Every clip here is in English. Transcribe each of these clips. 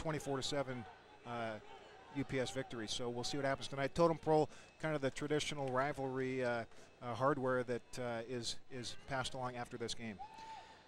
24-7 UPS victory. So we'll see what happens tonight. Totem Pole, kind of the traditional rivalry hardware that is passed along after this game.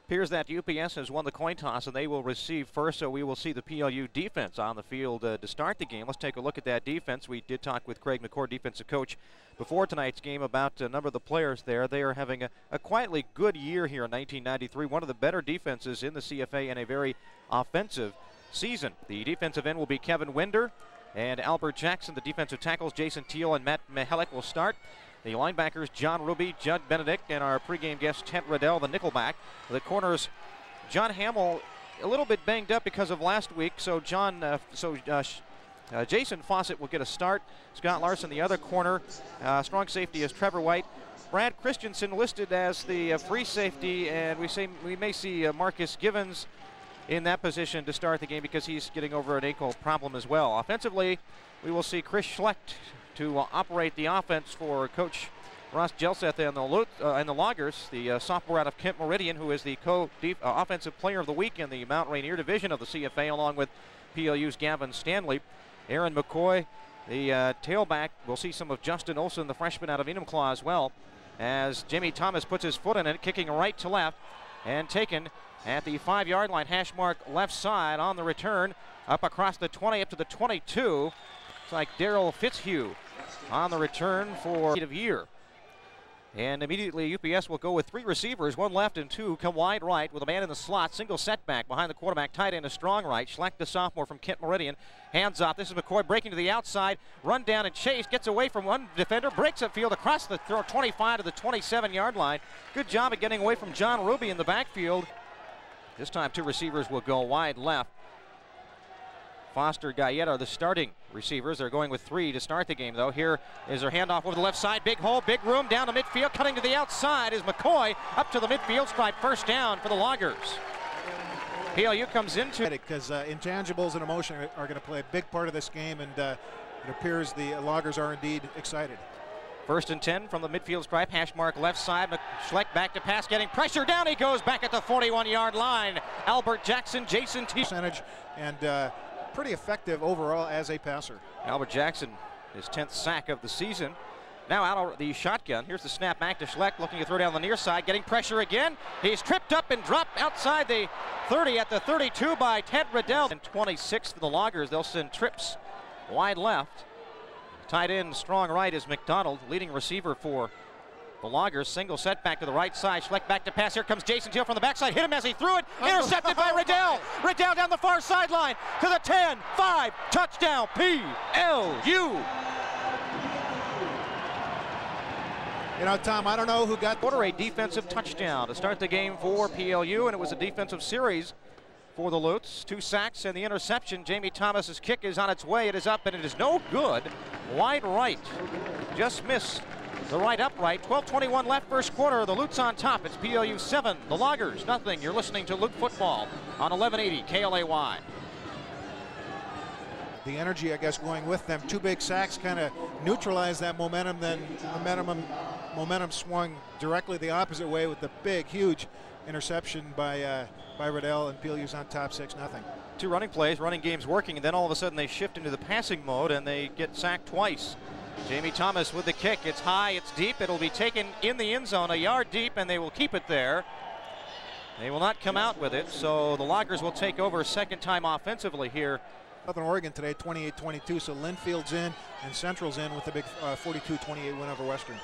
Appears that UPS has won the coin toss and they will receive first, so we will see the PLU defense on the field to start the game. Let's take a look at that defense. We did talk with Craig McCord, defensive coach, before tonight's game about a number of the players there. They are having a quietly good year here in 1993, one of the better defenses in the CFA and a very offensive season. The defensive end will be Kevin Winder and Albert Jackson. The defensive tackles, Jason Teal and Matt Mihalik, will start. The linebackers, John Ruby, Judd Benedict, and our pregame guest, Ted Riddell, the nickelback. The corners, John Hamill, a little bit banged up because of last week, so Jason Fawcett will get a start. Scott Larson, the other corner. Strong safety is Trevor White. Brad Christensen listed as the free safety, and we may see Marcus Givens in that position to start the game because he's getting over an ankle problem as well. Offensively, we will see Chris Schlecht to operate the offense for Coach Ross Jelseth and the Loggers, the sophomore out of Kent Meridian, who is the offensive player of the week in the Mount Rainier division of the CFA, along with PLU's Gavin Stanley. Aaron McCoy, the tailback. We'll see some of Justin Olson, the freshman out of Enumclaw, as well, as Jimmy Thomas puts his foot in it, kicking right to left and taken at the 5-yard line, hash mark left side on the return, up across the 20 up to the 22. It's like Daryl Fitzhugh on the return for the year. And immediately UPS will go with 3 receivers, 1 left and 2 come wide right with a man in the slot, single setback behind the quarterback, tight end, a strong right. Schlecht, the sophomore from Kent Meridian, hands off. This is McCoy breaking to the outside, run down and chase, gets away from one defender, breaks upfield across the 25 to the 27-yard line. Good job of getting away from John Ruby in the backfield. This time 2 receivers will go wide left. Foster, Guyette are the starting receivers. They're going with 3 to start the game, though. Here is their handoff over the left side. Big hole, big room, down to midfield. Cutting to the outside is McCoy, up to the midfield stripe. First down for the Loggers. PLU comes into it. Because intangibles and emotion are going to play a big part of this game, and it appears the Loggers are indeed excited. 1st and 10 from the midfield stripe, hash mark left side. Schlecht back to pass, getting pressure, down he goes back at the 41-yard line. Albert Jackson, Jason T. Percentage, and pretty effective overall as a passer. Albert Jackson, his 10th sack of the season. Now out of the shotgun. Here's the snap back to Schlecht, looking to throw down the near side, getting pressure again. He's tripped up and dropped outside the 30 at the 32 by Ted Riddell. And 26 for the Loggers. They'll send trips wide left. Tight end, strong right is McDonald, leading receiver for the Loggers. Single setback to the right side. Schlecht back to pass. Here comes Jason Teal from the backside. Hit him as he threw it. Intercepted by Riddell. Riddell down the far sideline to the 10, 5, touchdown, PLU. You know, Tom, I don't know who got a defensive touchdown to start the game for PLU, and it was a defensive series for the Lutes. 2 sacks and the interception. Jamie Thomas's kick is on its way. It is up and it is no good. Wide right. Just missed the right upright. 12:21 left, first quarter. The Lutes on top. It's PLU 7, the Loggers nothing. You're listening to Lute Football on 1180 KLAY. The energy, I guess, going with them. 2 big sacks kind of neutralized that momentum. Then momentum swung directly the opposite way with the big, huge interception by Riddell, and PLU's on top 6-0. 2 running plays, running game's working, and then all of a sudden they shift into the passing mode and they get sacked twice. Jamie Thomas with the kick. It's high, it's deep. It'll be taken in the end zone, a yard deep, and they will keep it there. They will not come out with it, so the Loggers will take over 2nd time offensively here. Southern Oregon today, 28-22, so Linfield's in and Central's in with the big 42-28 win over Western.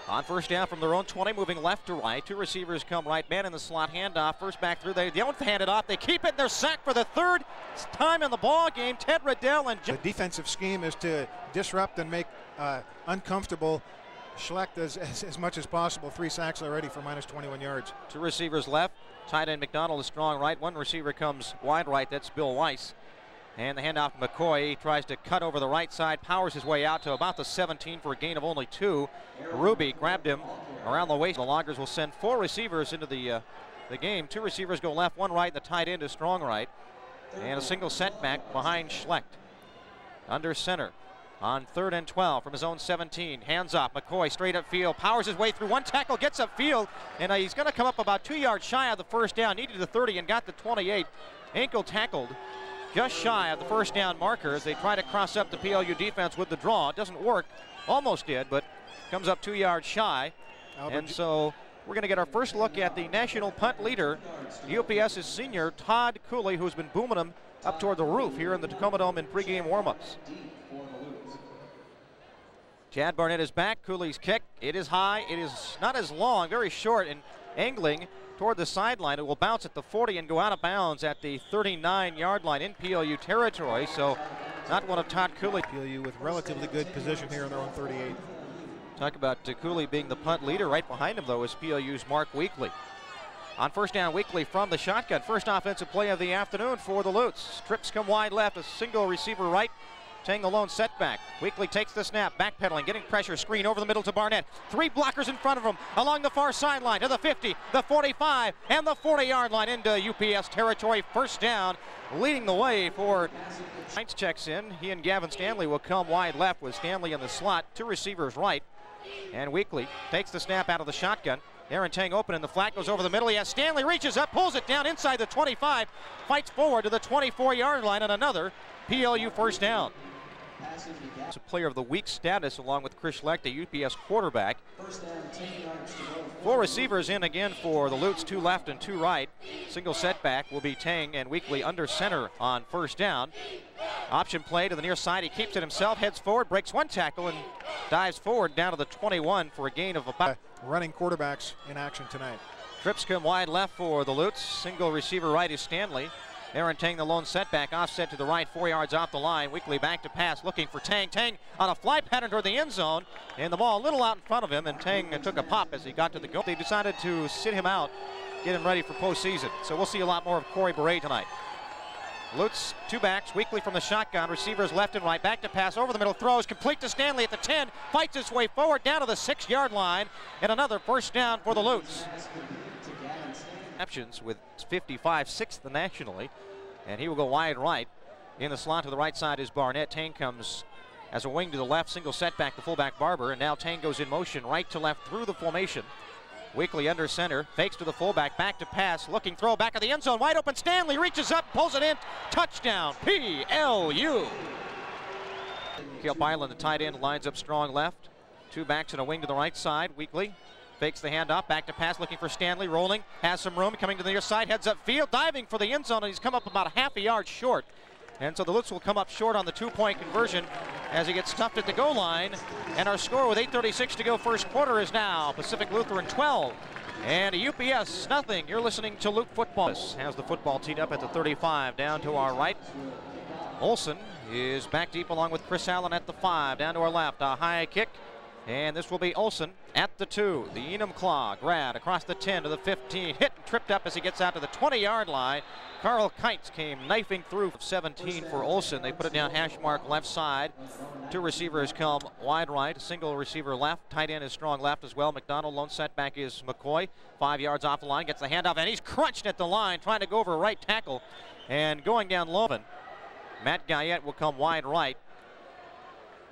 On first down from their own 20, moving left to right. 2 receivers come right, man in the slot, handoff, first back through. They don't hand it off. They keep it, and they're sacked for the 3rd time in the ball game. Ted Riddell and the defensive scheme is to disrupt and make uncomfortable Schlecht as much as possible. 3 sacks already for minus 21 yards. 2 receivers left. Tight end McDonald is strong right. 1 receiver comes wide right. That's Bill Weiss. And the handoff to McCoy. He tries to cut over the right side, powers his way out to about the 17 for a gain of only 2. Ruby grabbed him around the waist. The Loggers will send 4 receivers into the game. 2 receivers go left, 1 right, and the tight end is strong right. And a single setback behind Schlecht. Under center on 3rd and 12 from his own 17. Hands off. McCoy straight up field, powers his way through 1 tackle, gets up field, and he's going to come up about 2 yards shy of the first down. Needed the 30 and got the 28. Ankle tackled just shy of the first down marker as they try to cross up the PLU defense with the draw. It doesn't work. Almost did, but comes up 2 yards shy. And so we're going to get our first look at the national punt leader, UPS's senior Todd Cooley, who's been booming them up toward the roof here in the Tacoma Dome in pregame warmups. Chad Barnett is back. Cooley's kick. It is high. It is not as long, very short and angling toward the sideline. It will bounce at the 40 and go out of bounds at the 39-yard line in PLU territory. So not one of Todd Cooley. PLU with relatively good position here in their own 38. Talk about Cooley being the punt leader. Right behind him, though, is PLU's Mark Weekly. On first down, Weekly from the shotgun. First offensive play of the afternoon for the Lutes. Trips come wide left, a single receiver right. Tang the lone setback. Weekly takes the snap, backpedaling, getting pressure, screen over the middle to Barnett. 3 blockers in front of him along the far sideline to the 50, the 45, and the 40-yard line into UPS territory. First down, leading the way for Heinz checks in. He and Gavin Stanley will come wide left with Stanley in the slot, 2 receivers right. And Weekly takes the snap out of the shotgun. Aaron Tang open in the flat, goes over the middle. He has Stanley, reaches up, pulls it down inside the 25, fights forward to the 24-yard line, and another PLU first down. It's a player of the week status along with Chris Schleck, the UPS quarterback. 4 receivers in again for the Lutes, 2 left and 2 right. Single setback will be Tang and Weekly under center on first down. Option play to the near side. He keeps it himself, heads forward, breaks 1 tackle, and dives forward down to the 21 for a gain of about. Running quarterbacks in action tonight. Trips come wide left for the Lutes. Single receiver right is Stanley. Aaron Tang the lone setback, offset to the right, 4 yards off the line. Weekly back to pass, looking for Tang. Tang on a fly pattern toward the end zone, and the ball a little out in front of him, and Tang took a pop as he got to the goal. They decided to sit him out, get him ready for postseason. So we'll see a lot more of Corey Beret tonight. Lutz, 2 backs, Weekly from the shotgun, receivers left and right, back to pass, over the middle, throws, complete to Stanley at the 10, fights his way forward down to the 6-yard line, and another first down for the Lutz. Options with 55, 6th nationally, and he will go wide right. In the slot to the right side is Barnett. Tang comes as a wing to the left, single setback to fullback Barber, and now Tang goes in motion right to left through the formation. Weekly under center, fakes to the fullback, back to pass, looking throw back of the end zone, wide open. Stanley reaches up, pulls it in, touchdown, PLU. Caleb Byland, the tight end, lines up strong left. 2 backs and a wing to the right side. Weekly fakes the handoff, back to pass, looking for Stanley, rolling, has some room, coming to the near side, heads up field, diving for the end zone, and he's come up about a half a yard short. And so the Lutz will come up short on the 2-point conversion as he gets stuffed at the goal line. And our score with 8:36 to go first quarter is now Pacific Lutheran 12 and UPS nothing. You're listening to Luke Football. Has the football teed up at the 35 down to our right. Olson is back deep along with Chris Allen at the 5. Down to our left, a high kick. And this will be Olson at the 2. The Enum Claw grad across the 10 to the 15. Hit and tripped up as he gets out to the 20-yard line. Carl Kites came knifing through 17 for Olson. They put it down hash mark left side. 2 receivers come wide right. Single receiver left. Tight end is strong left as well. McDonald, lone setback is McCoy. 5 yards off the line. Gets the handoff and he's crunched at the line trying to go over a right tackle. And going down low. Matt Guyette will come wide right.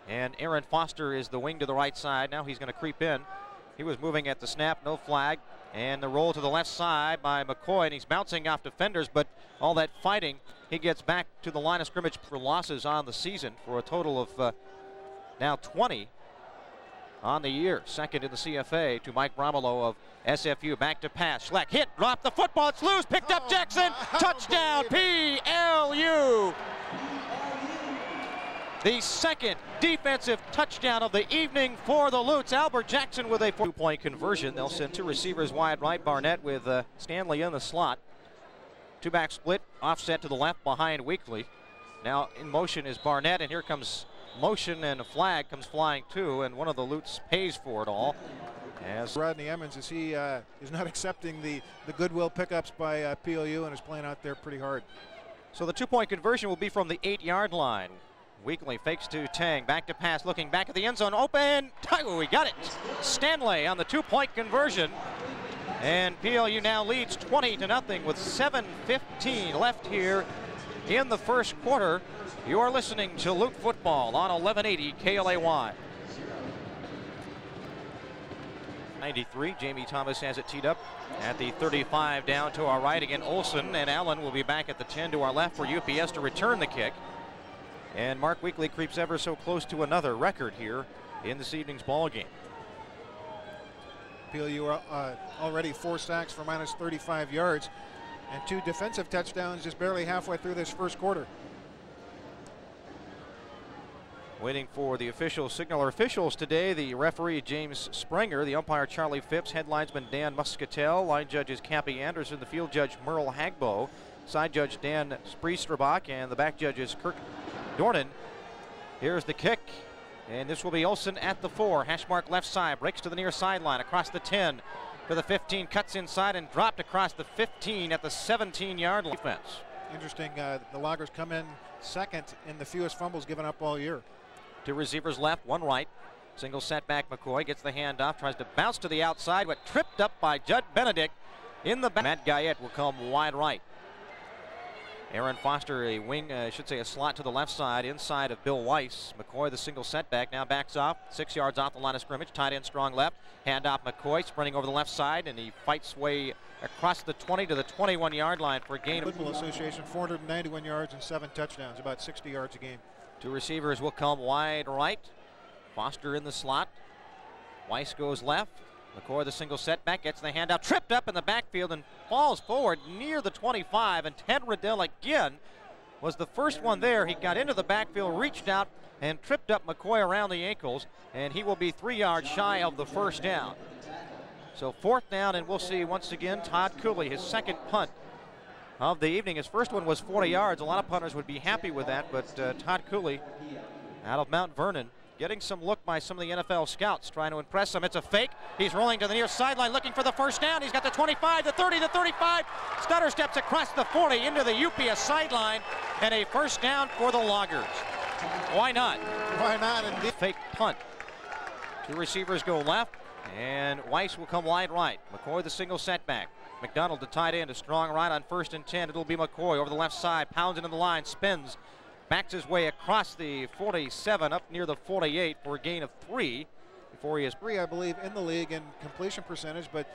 And Aaron Foster is the wing to the right side. Now he's going to creep in. He was moving at the snap, no flag. And the roll to the left side by McCoy, and he's bouncing off defenders, but all that fighting, he gets back to the line of scrimmage for losses on the season for a total of now 20 on the year. Second in the CFA to Mike Bromelo of SFU. Back to pass. Schleck hit, dropped the football, it's loose, picked up Jackson, touchdown PLU. The second defensive touchdown of the evening for the Lutz. Albert Jackson with a 2-point conversion. They'll send 2 receivers wide right. Barnett with Stanley in the slot. 2-back split, offset to the left behind Weekly. Now in motion is Barnett, and here comes motion, and a flag comes flying too, and one of the Lutz pays for it all. As Rodney Emmons, as he is not accepting the goodwill pickups by PLU and is playing out there pretty hard. So the 2-point conversion will be from the 8-yard line. Weekly fakes to Tang, back to pass, looking back at the end zone, open, we got it. Stanley on the 2-point conversion, and PLU now leads 20-0 with 7:15 left here in the first quarter. You are listening to Luke Football on 1180 KLAY. 93. Jamie Thomas has it teed up at the 35 down to our right. Again, Olsen and Allen will be back at the 10 to our left for UPS to return the kick. And Mark Weekly creeps ever so close to another record here in this evening's ball game. PLU already 4 sacks for minus 35 yards and 2 defensive touchdowns just barely halfway through this first quarter. Waiting for the official signal. Our officials today, the referee James Springer, the umpire Charlie Phipps, head linesman Dan Muscatel, line judges Cappy Anderson, the field judge Merle Hagbo, side judge Dan Spreestrabach, and the back judges Kirk Dornan. Here's the kick, and this will be Olsen at the 4. Hash mark left side, breaks to the near sideline, across the 10 to the 15, cuts inside and dropped across the 15 at the 17-yard line. Defense. Interesting, the Loggers come in second in the fewest fumbles given up all year. 2 receivers left, 1 right. Single setback. McCoy gets the handoff, tries to bounce to the outside, but tripped up by Judd Benedict in the back. Matt Guyette will come wide right. Aaron Foster, a wing, I should say a slot to the left side, inside of Bill Weiss. McCoy, the single setback, now backs off, 6 yards off the line of scrimmage. Tight end strong left. Handoff McCoy, sprinting over the left side, and he fights way across the 20 to the 21-yard line for a gain. Football Association, 491 yards and 7 touchdowns, about 60 yards a game. 2 receivers will come wide right. Foster in the slot. Weiss goes left. McCoy, the single setback, gets the handout, tripped up in the backfield and falls forward near the 25. And Ted Riddell again was the first one there. He got into the backfield, reached out, and tripped up McCoy around the ankles. And he will be 3 yards shy of the first down. So 4th down, and we'll see once again Todd Cooley, his second punt of the evening. His first one was 40 yards. A lot of punters would be happy with that, but Todd Cooley out of Mount Vernon getting some look by some of the NFL scouts trying to impress him. It's a fake. He's rolling to the near sideline looking for the first down. He's got the 25, the 30, the 35. Stutter steps across the 40 into the UPS sideline, and a first down for the Loggers. Why not? Why not indeed? Fake punt. 2 receivers go left, and Weiss will come wide right. McCoy, the single setback. McDonald, the tight end, a strong right on 1st and 10. It'll be McCoy over the left side, pounds into the line, spins, backs his way across the 47 up near the 48 for a gain of 3 before he is 3, I believe, in the league in completion percentage, but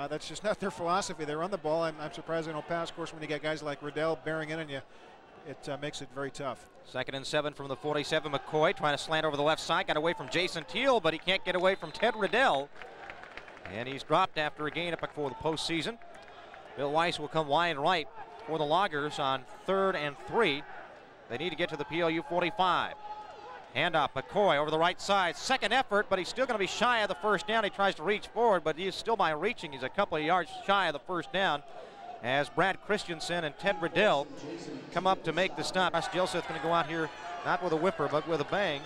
that's just not their philosophy. They run the ball. I'm surprised they don't pass. Of course, when you get guys like Riddell bearing in on you, it makes it very tough. 2nd and 7 from the 47. McCoy trying to slant over the left side, got away from Jason Teal, but he can't get away from Ted Riddell. And he's dropped after a gain up for the postseason. Bill Weiss will come wide right for the Loggers on 3rd and 3. They need to get to the PLU 45. Handoff, McCoy over the right side. Second effort, but he's still going to be shy of the first down. He tries to reach forward, but he is still by reaching. He's a couple of yards shy of the first down as Brad Christensen and Ted Riddell come up to make the stop. Josh Joseph going to go out here not with a whipper, but with a bang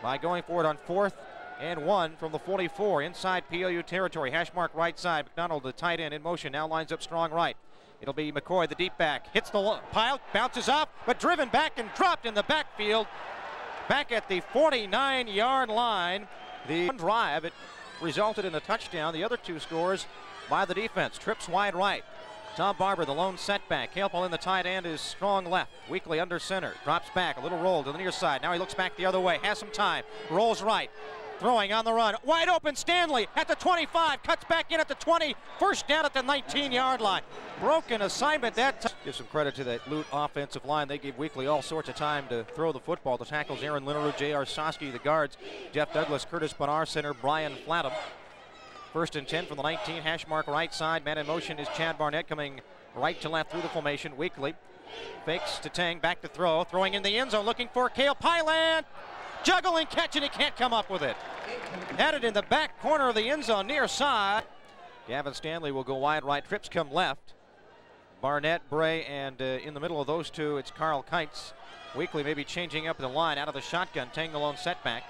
by going forward on 4th and 1 from the 44 inside PLU territory. Hash mark right side. McDonald, the tight end, in motion, now lines up strong right. It'll be McCoy, the deep back, hits the pile, bounces off, but driven back and dropped in the backfield. Back at the 49-yard line. The drive, it resulted in a touchdown. The other 2 scores by the defense. Trips wide right. Tom Barber, the lone setback. Halepal in the tight end is strong left. Weekly under center. Drops back, a little roll to the near side. Now he looks back the other way. Has some time. Rolls right. Throwing on the run. Wide open Stanley at the 25. Cuts back in at the 20. First down at the 19-yard line. Broken assignment that time. Give some credit to that Lute offensive line. They gave Weekly all sorts of time to throw the football. The tackles, Aaron Lineru, J.R. Sosky. The guards, Jeff Douglas, Curtis Bonar, center, Brian Flatham. 1st and 10 from the 19. Hash mark right side. Man in motion is Chad Barnett coming right to left through the formation. Weekly fakes to Tang, back to throw. Throwing in the end zone, looking for Cale Pyland. Juggling catch, and he can't come up with it. Had it in the back corner of the end zone, near side. Gavin Stanley will go wide right. Trips come left. Barnett, Bray, and in the middle of those 2, it's Carl Kites. Weekly maybe changing up the line out of the shotgun. Tang the lone setback.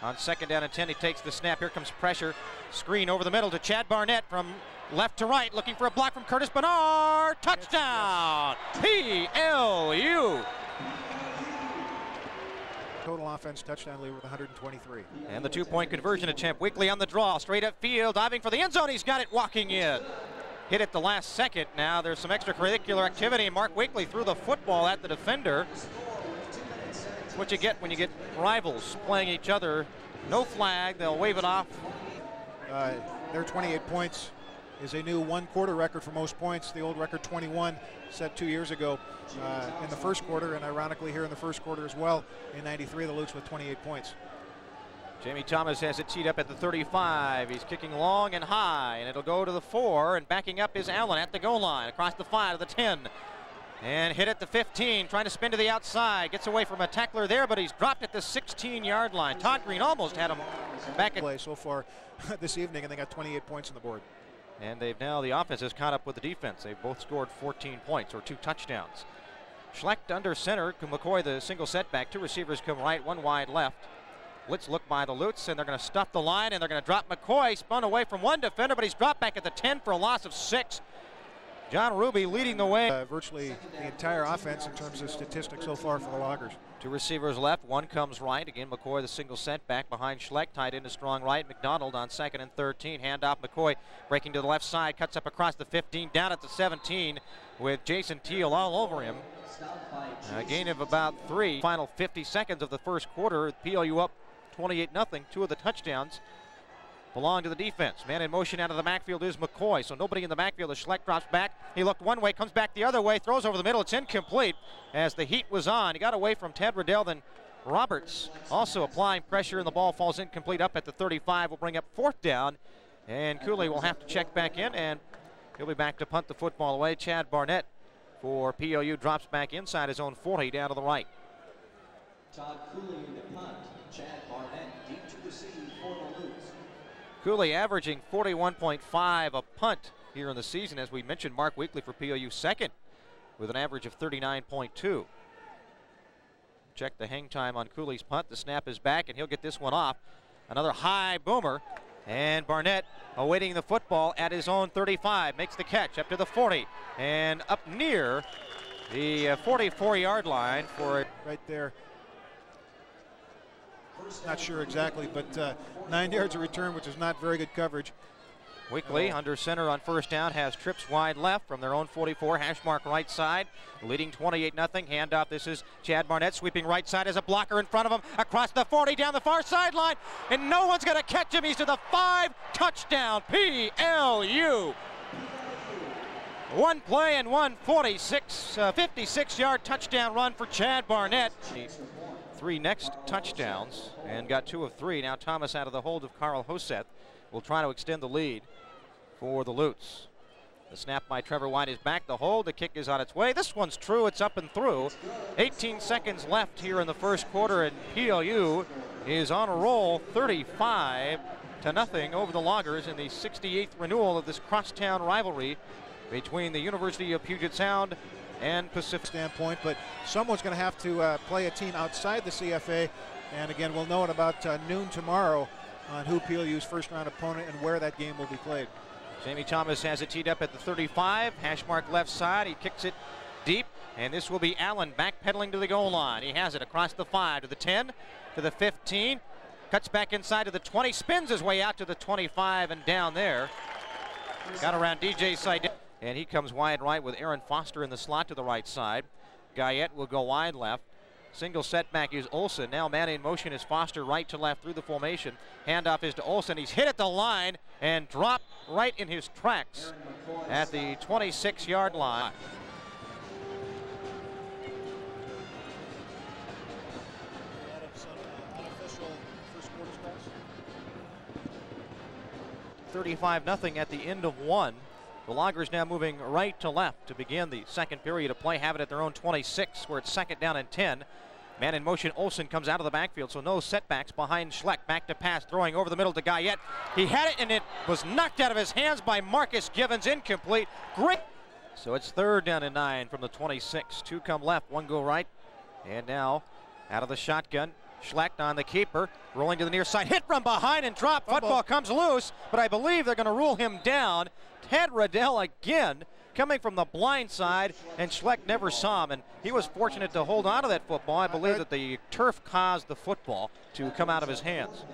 On 2nd down and 10, he takes the snap. Here comes pressure. Screen over the middle to Chad Barnett from left to right, looking for a block from Curtis Bonar. Touchdown! PLU! Total offense touchdown lead with 123. And the 2-point conversion attempt. Weekly on the draw, straight up field, diving for the end zone. He's got it walking in. Hit it the last second. Now there's some extracurricular activity. Mark Weekly threw the football at the defender. It's what you get when you get rivals playing each other. No flag, they'll wave it off Their 28 points is a new one-quarter record for most points. The old record 21 set 2 years ago in the first quarter, and ironically here in the first quarter as well in '93, the Lutes with 28 points. Jamie Thomas has it teed up at the 35. He's kicking long and high, and it'll go to the 4, and backing up is Allen at the goal line, across the 5 to the 10. And hit at the 15, trying to spin to the outside. Gets away from a tackler there, but he's dropped at the 16-yard line. Todd Green almost had him back at play so far this evening, and they got 28 points on the board. And the offense has caught up with the defense. They've both scored 14 points, or 2 touchdowns. Schlecht under center. McCoy the single setback. 2 receivers come right, 1 wide left. Blitz look by the Lutes, and they're going to stuff the line, and they're going to drop McCoy. Spun away from 1 defender, but he's dropped back at the 10 for a loss of 6. John Ruby leading the way. Virtually the entire offense in terms of statistics so far for the Loggers. 2 receivers left, 1 comes right. Again, McCoy the single setback behind Schlecht, tied into strong right. McDonald on 2nd and 13. Handoff McCoy breaking to the left side, cuts up across the 15, down at the 17 with Jason Teal all over him. A gain of about 3. Final 50 seconds of the first quarter. PLU up 28-0. 2 of the touchdowns belong to the defense. Man in motion out of the backfield is McCoy, so nobody in the backfield as Schlecht drops back. He looked one way, comes back the other way, throws over the middle. It's incomplete as the heat was on. He got away from Ted Riddell, then Roberts also applying pressure, and the ball falls incomplete up at the 35. Will bring up 4th down, and Cooley will have to check back in, and he'll be back to punt the football away. Chad Barnett for PLU drops back inside his own 40 down to the right. Todd Cooley in the punt. Chad Barnett deep to receive for the Lutes. Cooley averaging 41.5 a punt here in the season. As we mentioned, Mark Weekly for PLU second with an average of 39.2. Check the hang time on Cooley's punt. The snap is back, and he'll get this one off. Another high boomer, and Barnett awaiting the football at his own 35. Makes the catch up to the 40 and up near the 44-yard line for it. Right there. Not sure exactly, but 9 yards of return, which is not very good coverage. Weekly under center on first down has trips wide left from their own 44, hash mark right side, leading 28-0. Handoff. This is Chad Barnett sweeping right side as a blocker in front of him across the 40 down the far sideline, and no one's going to catch him. He's to the 5. Touchdown PLU. 1 play and 1 56-yard touchdown run for Chad Barnett. 3 next touchdowns and got 2 of 3. Now Thomas out of the hold of Carl Hoseth will try to extend the lead for the Lutes. The snap by Trevor White is back. The hold, the kick is on its way. This one's true, it's up and through. 18 seconds left here in the first quarter, and PLU is on a roll, 35-0 over the Loggers in the 68th renewal of this crosstown rivalry between the University of Puget Sound and Pacific standpoint, but someone's going to have to play a team outside the CFA, and again, we'll know at about noon tomorrow on who PLU's first round opponent and where that game will be played. Jamie Thomas has it teed up at the 35, hash mark left side. He kicks it deep, and this will be Allen backpedaling to the goal line. He has it across the 5 to the 10 to the 15, cuts back inside to the 20, spins his way out to the 25 and down there. Got around DJ Seidel. And he comes wide right with Aaron Foster in the slot to the right side. Guyette will go wide left. Single setback is Olsen. Now man in motion is Foster right to left through the formation. Handoff is to Olsen. He's hit at the line and dropped right in his tracks at the 26-yard line. $35-0 at the end of 1. The Loggers now moving right to left to begin the second period of play. Have it at their own 26, where it's 2nd down and 10. Man in motion, Olsen comes out of the backfield, so no setbacks behind Schlecht. Back to pass, throwing over the middle to Guyette. He had it, and it was knocked out of his hands by Marcus Givens. Incomplete. Great. So it's 3rd down and 9 from the 26. 2 come left, 1 go right. And now out of the shotgun, Schlecht on the keeper, rolling to the near side, hit from behind and dropped. Football comes loose, but I believe they're going to rule him down. Ted Riddell again coming from the blind side, and Schlecht never saw him, and he was fortunate to hold on to that football. I believe that the turf caused the football to come out of his hands.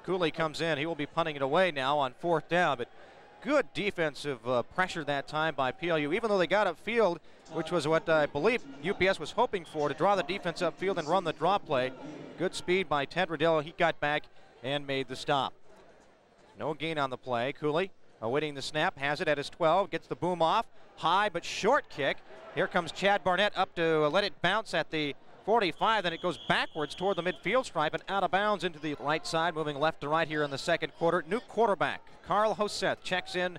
Cooley comes in. He will be punting it away now on 4th down, but good defensive pressure that time by PLU, even though they got upfield, which was what I believe UPS was hoping for, to draw the defense upfield and run the draw play. Good speed by Ted Riddell. He got back and made the stop. No gain on the play. Cooley awaiting the snap, has it at his 12, gets the boom off. High but short kick. Here comes Chad Barnett up to let it bounce at the 45, then it goes backwards toward the midfield stripe and out of bounds into the right side, moving left to right here in the second quarter. New quarterback, Carl Hoseth, checks in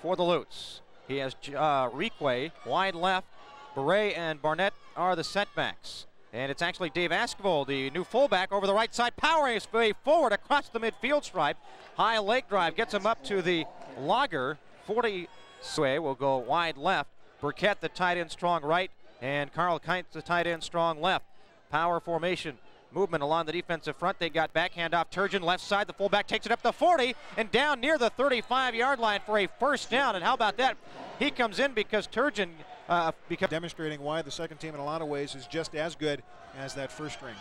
for the Lutes. He has Requay wide left. Beret and Barnett are the setbacks. And it's actually Dave Askvold, the new fullback, over the right side, powering his way forward across the midfield stripe. High leg drive gets him up to the logger. 40 Sway will go wide left. Burkett, the tight end, strong right. And Carl Kintz, the tight end, strong left. Power formation. Movement along the defensive front. They got backhand off Turgeon, left side. The fullback takes it up the 40 and down near the 35-yard line for a first down. And how about that? He comes in because Turgeon demonstrating why the second team in a lot of ways is just as good as that first string.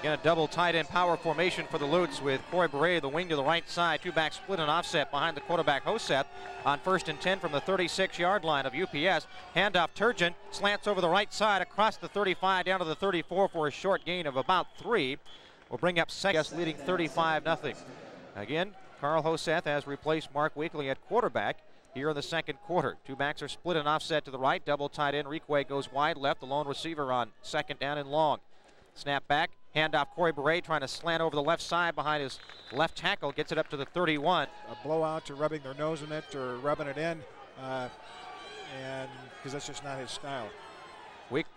Again, a double tight end power formation for the Lutes with Corey Beret, the wing to the right side. Two back split and offset behind the quarterback Hoseth on 1st and 10 from the 36-yard line of UPS. Handoff Turgeon, slants over the right side across the 35 down to the 34 for a short gain of about 3. Will bring up second, leading 35-0. Again, Carl Hoseth has replaced Mark Weekly at quarterback here in the second quarter. Two backs are split and offset to the right. Double tight end. Requay goes wide left. The lone receiver on 2nd down and long. Snap back. Handoff Corey Beret trying to slant over the left side behind his left tackle. Gets it up to the 31. A blowout to rubbing their nose in it or rubbing it in, and because that's just not his style.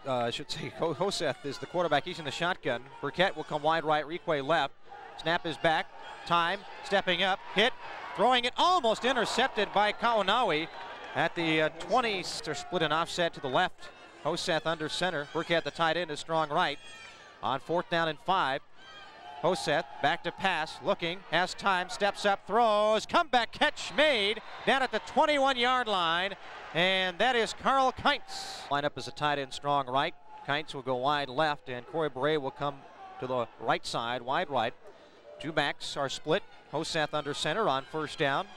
I should say Hoseth is the quarterback. He's in the shotgun. Burkett will come wide right. Requay left. Snap is back. Time. Stepping up. Hit. Throwing it almost intercepted by Kaunawi at the 20. They're split and offset to the left. Hoseth under center. Burkett, the tight end, is strong right. On 4th down and 5. Hoseth back to pass, looking, has time, steps up, throws, comeback catch made down at the 21-yard line, and that is Carl Kintz. Line up as a tight end, strong right. Kintz will go wide left, and Corey Beret will come to the right side, wide right. Two backs are split. Hoseth under center on 1st down.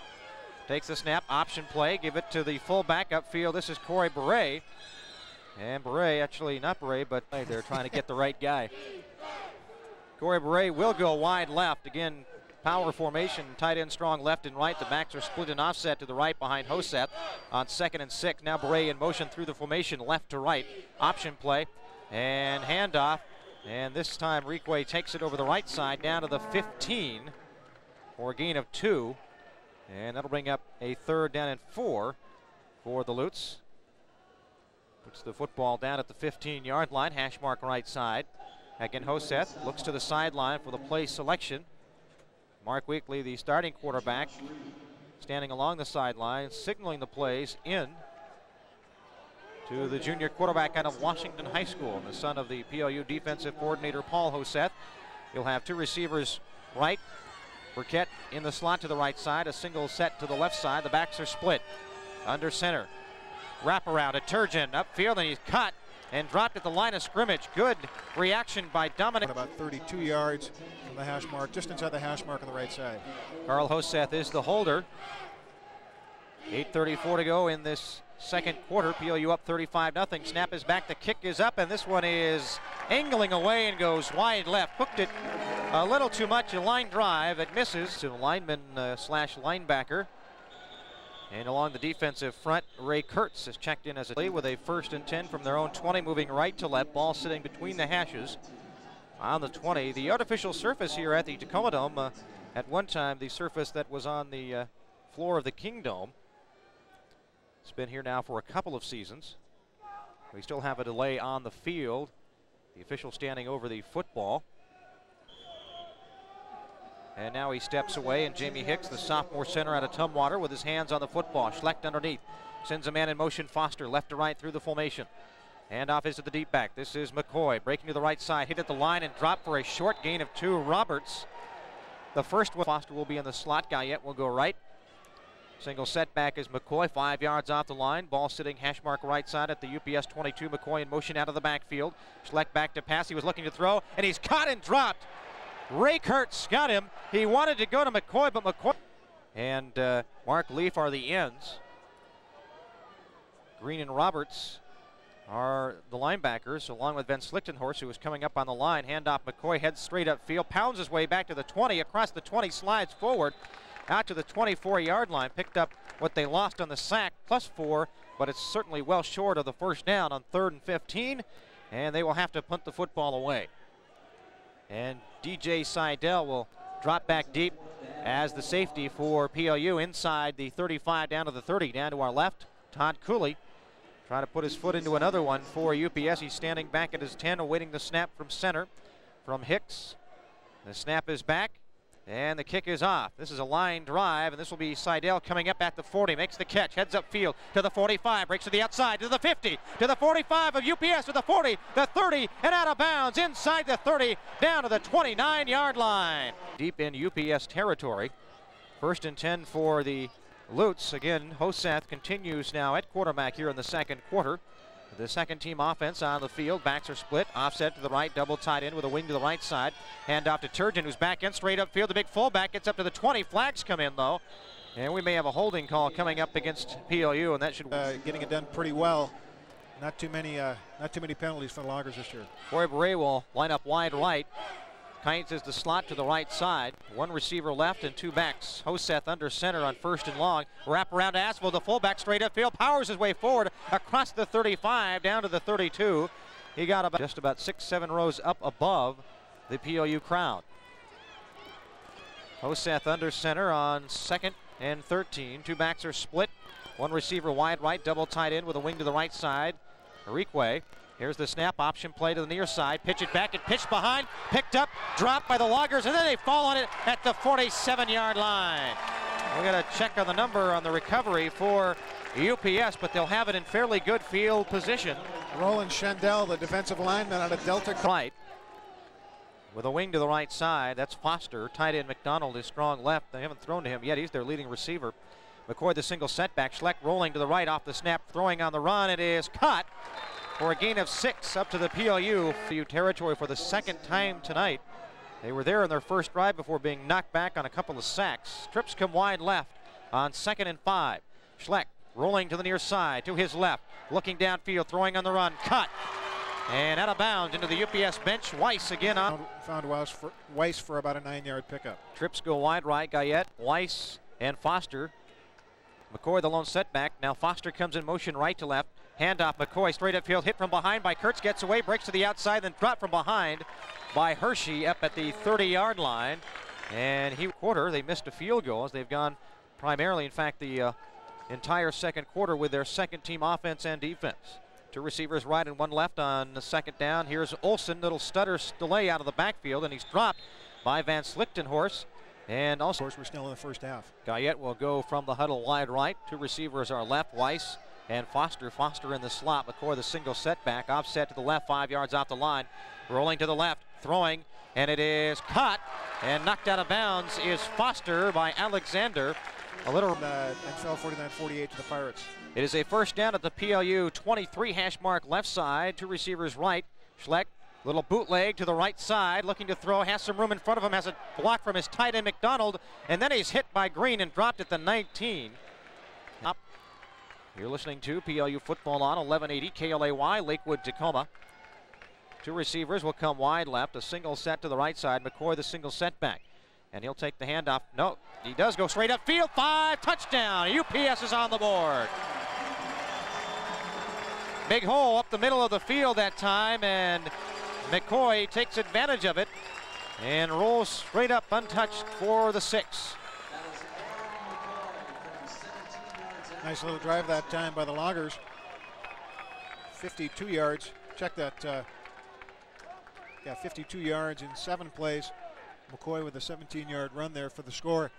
Takes the snap, option play, give it to the fullback upfield. This is Corey Beret. And Beret, actually not Beret, but they're trying to get the right guy. Corey Beret will go wide left. Again, power formation, tight end strong left and right. The backs are split and offset to the right behind Hoseth on 2nd and 6. Now Beret in motion through the formation, left to right. Option play and handoff. And this time Requay takes it over the right side down to the 15 for a gain of 2. And that'll bring up a 3rd down and 4 for the Lutes. Puts the football down at the 15-yard line, hash mark right side. Again, Hoseth looks to the sideline for the play selection. Mark Weekly, the starting quarterback, standing along the sideline, signaling the plays in to the junior quarterback out of Washington High School, the son of the PLU defensive coordinator, Paul Hoseth. He'll have two receivers right. Burkett in the slot to the right side, a single set to the left side. The backs are split. Under center. Wraparound to Turgeon upfield, and he's cut and dropped at the line of scrimmage. Good reaction by Dominic. About 32 yards from the hash mark, just inside the hash mark on the right side. Carl Hoseth is the holder. 8:34 to go in this second quarter. PLU up 35-0. Snap is back. The kick is up, and this one is angling away and goes wide left. Hooked it a little too much. A line drive. It misses to the lineman slash linebacker. And along the defensive front, Ray Kurtz has checked in as a play with a 1st and 10 from their own 20, moving right to left. Ball sitting between the hashes on the 20. The artificial surface here at the Tacoma Dome, at one time the surface that was on the floor of the King Dome. It's been here now for a couple of seasons. We still have a delay on the field. The official standing over the football. And now he steps away, and Jamie Hicks, the sophomore center out of Tumwater, with his hands on the football. Schlecht underneath. Sends a man in motion. Foster left to right through the formation. Handoff is to the deep back. This is McCoy breaking to the right side. Hit at the line and dropped for a short gain of 2. Roberts. The first one. Foster will be in the slot. Guyette will go right. Single setback is McCoy. 5 yards off the line. Ball sitting hash mark right side at the UPS 22. McCoy in motion out of the backfield. Schlecht back to pass. He was looking to throw, and he's caught and dropped. Ray Kurtz got him. He wanted to go to McCoy, but McCoy and Mark Leaf are the ends. Green and Roberts are the linebackers, along with Ben Slichtenhorst, who is coming up on the line. Handoff McCoy, heads straight upfield, pounds his way back to the 20, across the 20, slides forward, out to the 24-yard line. Picked up what they lost on the sack, +4, but it's certainly well short of the first down on 3rd and 15, and they will have to punt the football away. And DJ Seidel will drop back deep as the safety for PLU inside the 35 down to the 30. Down to our left, Todd Cooley trying to put his foot into another one for UPS. He's standing back at his 10, awaiting the snap from center from Hicks. The snap is back, and the kick is off. This is a line drive, and this will be Seidel coming up at the 40. Makes the catch, heads up field to the 45, breaks to the outside, to the 50, to the 45 of UPS, to the 40, the 30, and out of bounds inside the 30, down to the 29-yard line. Deep in UPS territory. 1st and 10 for the Lutz. Again, Hoseth continues now at quarterback here in the second quarter. The second team offense on the field. Backs are split. Offset to the right. Double tight end with a wing to the right side. Hand off to Turgeon, who's back in straight up field. The big fullback gets up to the 20. Flags come in, though. And we may have a holding call coming up against PLU, and that should... getting it done pretty well. Not too many penalties for the Loggers this year. Corey Beret will line up wide right. Kites is the slot to the right side. 1 receiver left and 2 backs. Hoseth under center on 1st and long. Wrap around to Asvel, the fullback straight upfield. Powers his way forward across the 35 down to the 32. He got just about 6-7 rows up above the PLU crowd. Hoseth under center on 2nd and 13. 2 backs are split. 1 receiver wide right, double tight end with a wing to the right side. Arique. Here's the snap, option play to the near side. Pitch it back and pitched behind. Picked up, dropped by the Loggers, and then they fall on it at the 47-yard line. We got to check on the number on the recovery for UPS, but they'll have it in fairly good field position. Roland Schendel, the defensive lineman out of Delta. Right. With a wing to the right side, that's Foster. Tight end McDonald is strong left. They haven't thrown to him yet. He's their leading receiver. McCoy the single setback. Schleck rolling to the right off the snap, throwing on the run. It is caught for a gain of 6 up to the PLU territory for the second time tonight. They were there in their first drive before being knocked back on a couple of sacks. Trips come wide left on 2nd and 5. Schleck rolling to the near side, to his left, looking downfield, throwing on the run, cut, and out of bounds into the UPS bench. Weiss again on. Found Weiss for about a 9-yard pickup. Trips go wide right, Guyette, Weiss, and Foster. McCoy the lone setback. Now Foster comes in motion right to left. Handoff, McCoy straight upfield, hit from behind by Kurtz, gets away, breaks to the outside, then dropped from behind by Hershey up at the 30-yard line. And they missed a field goal as they've gone primarily, in fact, the entire second quarter with their second team offense and defense. 2 receivers right and 1 left on the 2nd down. Here's Olsen, little stutter delay out of the backfield, and he's dropped by Van Slichtenhorst. And also, of course, we're still in the first half. Guyette will go from the huddle wide right. 2 receivers are left, Weiss and Foster. Foster in the slot. McCoy the single setback. Offset to the left, 5 yards off the line. Rolling to the left, throwing, and it is caught and knocked out of bounds is Foster by Alexander. A little and fell 49-48 to the Pirates. It is a first down at the PLU 23 hash mark left side. 2 receivers right. Schleck, little bootleg to the right side, looking to throw, has some room in front of him, has a block from his tight end McDonald, and then he's hit by Green and dropped at the 19. Up. You're listening to PLU Football on 1180 KLAY, Lakewood, Tacoma. 2 receivers will come wide left, a single set to the right side. McCoy the single setback, and he'll take the handoff. No, he does go straight upfield. 5, touchdown. UPS is on the board. Big hole up the middle of the field that time, and McCoy takes advantage of it and rolls straight up untouched for the 6. Nice little drive that time by the Loggers. 52 yards. Check that. 52 yards in 7 plays. McCoy with a 17-yard run there for the score.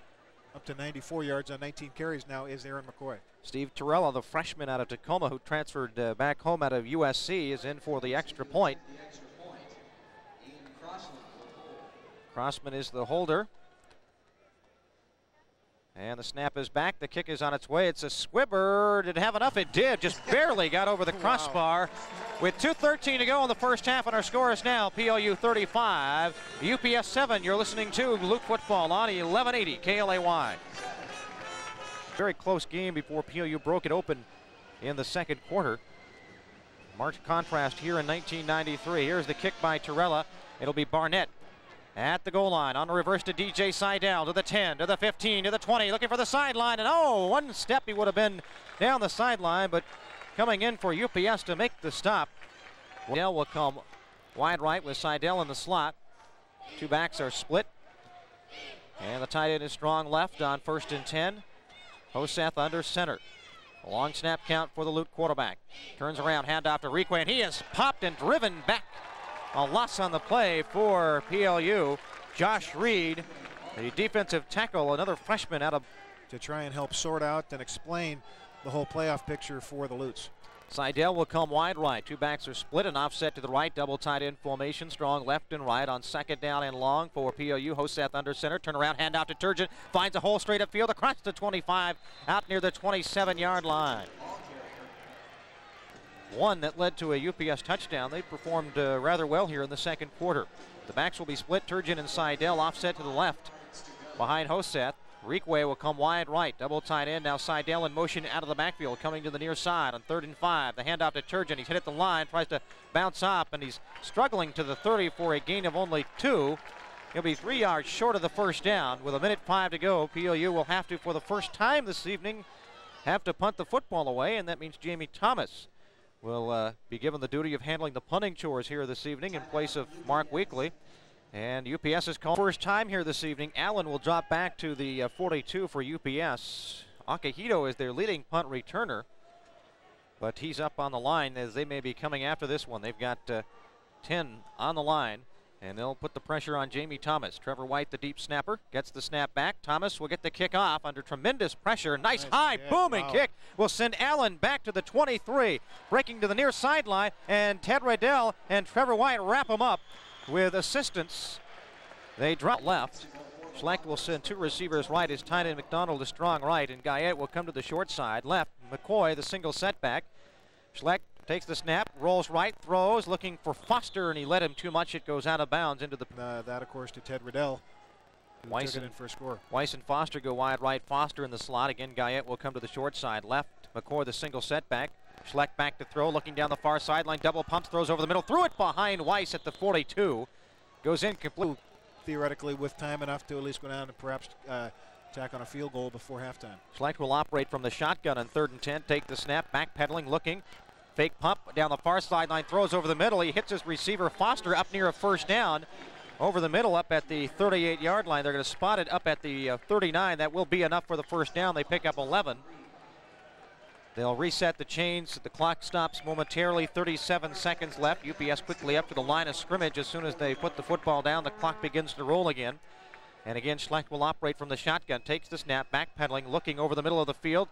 Up to 94 yards on 19 carries now is Aaron McCoy. Steve Torella, the freshman out of Tacoma who transferred back home out of USC, is in for the extra point. Crossman is the holder. And the snap is back. The kick is on its way. It's a squibber. Did it have enough? It did. Just barely got over the crossbar. With 2:13 to go in the first half, and our score is now PLU 35, UPS 7. You're listening to Luke Football on 1180 KLAY. Very close game before PLU broke it open in the second quarter. Marked contrast here in 1993. Here's the kick by Torella. It'll be Barnett at the goal line. On the reverse to DJ Seidel, to the 10, to the 15, to the 20, looking for the sideline, and oh, one step he would have been down the sideline, but coming in for UPS to make the stop. Seidel will come wide right with Seidel in the slot. Two backs are split. And the tight end is strong left on 1st and 10. Hoseth under center. A long snap count for the Lute quarterback. Turns around, handoff to Reque, and he is popped and driven back. A loss on the play for PLU. Josh Reed, the defensive tackle, another freshman out of... To try and help sort out and explain the whole playoff picture for the Lutes. Seidel will come wide right. Two backs are split and offset to the right. Double tight end formation. Strong left and right on 2nd down and long for PLU. Hoseth under center. Turn around, handoff to Turgeon. Finds a hole straight upfield across the 25 out near the 27-yard line. One that led to a UPS touchdown. They performed rather well here in the 2nd quarter. The backs will be split. Turgeon and Seidel offset to the left behind Hoseth. Reque will come wide right. Double tight end. Now Seidel in motion out of the backfield, coming to the near side on 3rd and 5. The handoff to Turgeon. He's hit at the line, tries to bounce up, and he's struggling to the 30 for a gain of only 2. He'll be 3 yards short of the 1st down. With 1:05 to go, PLU will have to, for the first time this evening, have to punt the football away, and that means Jamie Thomas will be given the duty of handling the punting chores here this evening in place of Mark Weekly. And UPS is called first time here this evening. Allen will drop back to the 42 for UPS. Akahito is their leading punt returner, but he's up on the line as they may be coming after this one. They've got 10 on the line, and they'll put the pressure on Jamie Thomas. Trevor White, the deep snapper, gets the snap back. Thomas will get the kick off under tremendous pressure. Nice high, booming kick will send Allen back to the 23, breaking to the near sideline, and Ted Riddell and Trevor White wrap him up. With assistance, they drop left. Schlecht will send 2 receivers right. His tight end McDonald is strong right, and Guyette will come to the short side. Left, McCoy, the single setback. Schlecht takes the snap, rolls right, throws, looking for Foster, and he led him too much. It goes out of bounds into the... that, of course, to Ted Riddell, who took it in for a score. Weiss and Foster go wide right. Foster in the slot. Again, Guyette will come to the short side. Left, McCoy, the single setback. Schlecht back to throw, looking down the far sideline, double pumps, throws over the middle, threw it behind Weiss at the 42. Goes incomplete. Theoretically with time enough to at least go down and perhaps tack on a field goal before halftime. Schlecht will operate from the shotgun on 3rd and 10, take the snap, backpedaling, looking, fake pump down the far sideline, throws over the middle. He hits his receiver Foster up near a 1st down. Over the middle up at the 38-yard line. They're going to spot it up at the 39. That will be enough for the 1st down. They pick up 11. They'll reset the chains. The clock stops momentarily. 37 seconds left. UPS quickly up to the line of scrimmage. As soon as they put the football down, the clock begins to roll again. And again, Schlecht will operate from the shotgun. Takes the snap, backpedaling, looking over the middle of the field.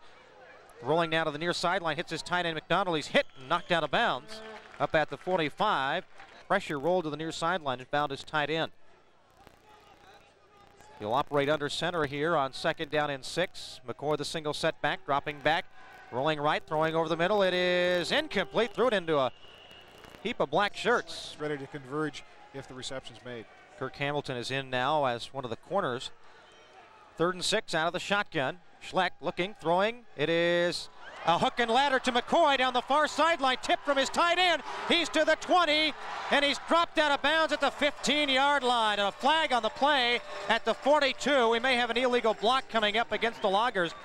Rolling now to the near sideline. Hits his tight end McDonald. He's hit and knocked out of bounds. Up at the 45. Pressure rolled to the near sideline and found his tight end. He'll operate under center here on 2nd down and 6. McCoy the single setback, dropping back. Rolling right, throwing over the middle. It is incomplete. Threw it into a heap of black shirts. Ready to converge if the reception's made. Kirk Hamilton is in now as one of the corners. 3rd and 6 out of the shotgun. Schlecht looking, throwing. It is a hook and ladder to McCoy down the far sideline. Tip from his tight end. He's to the 20, and he's dropped out of bounds at the 15-yard line. And a flag on the play at the 42. We may have an illegal block coming up against the Loggers.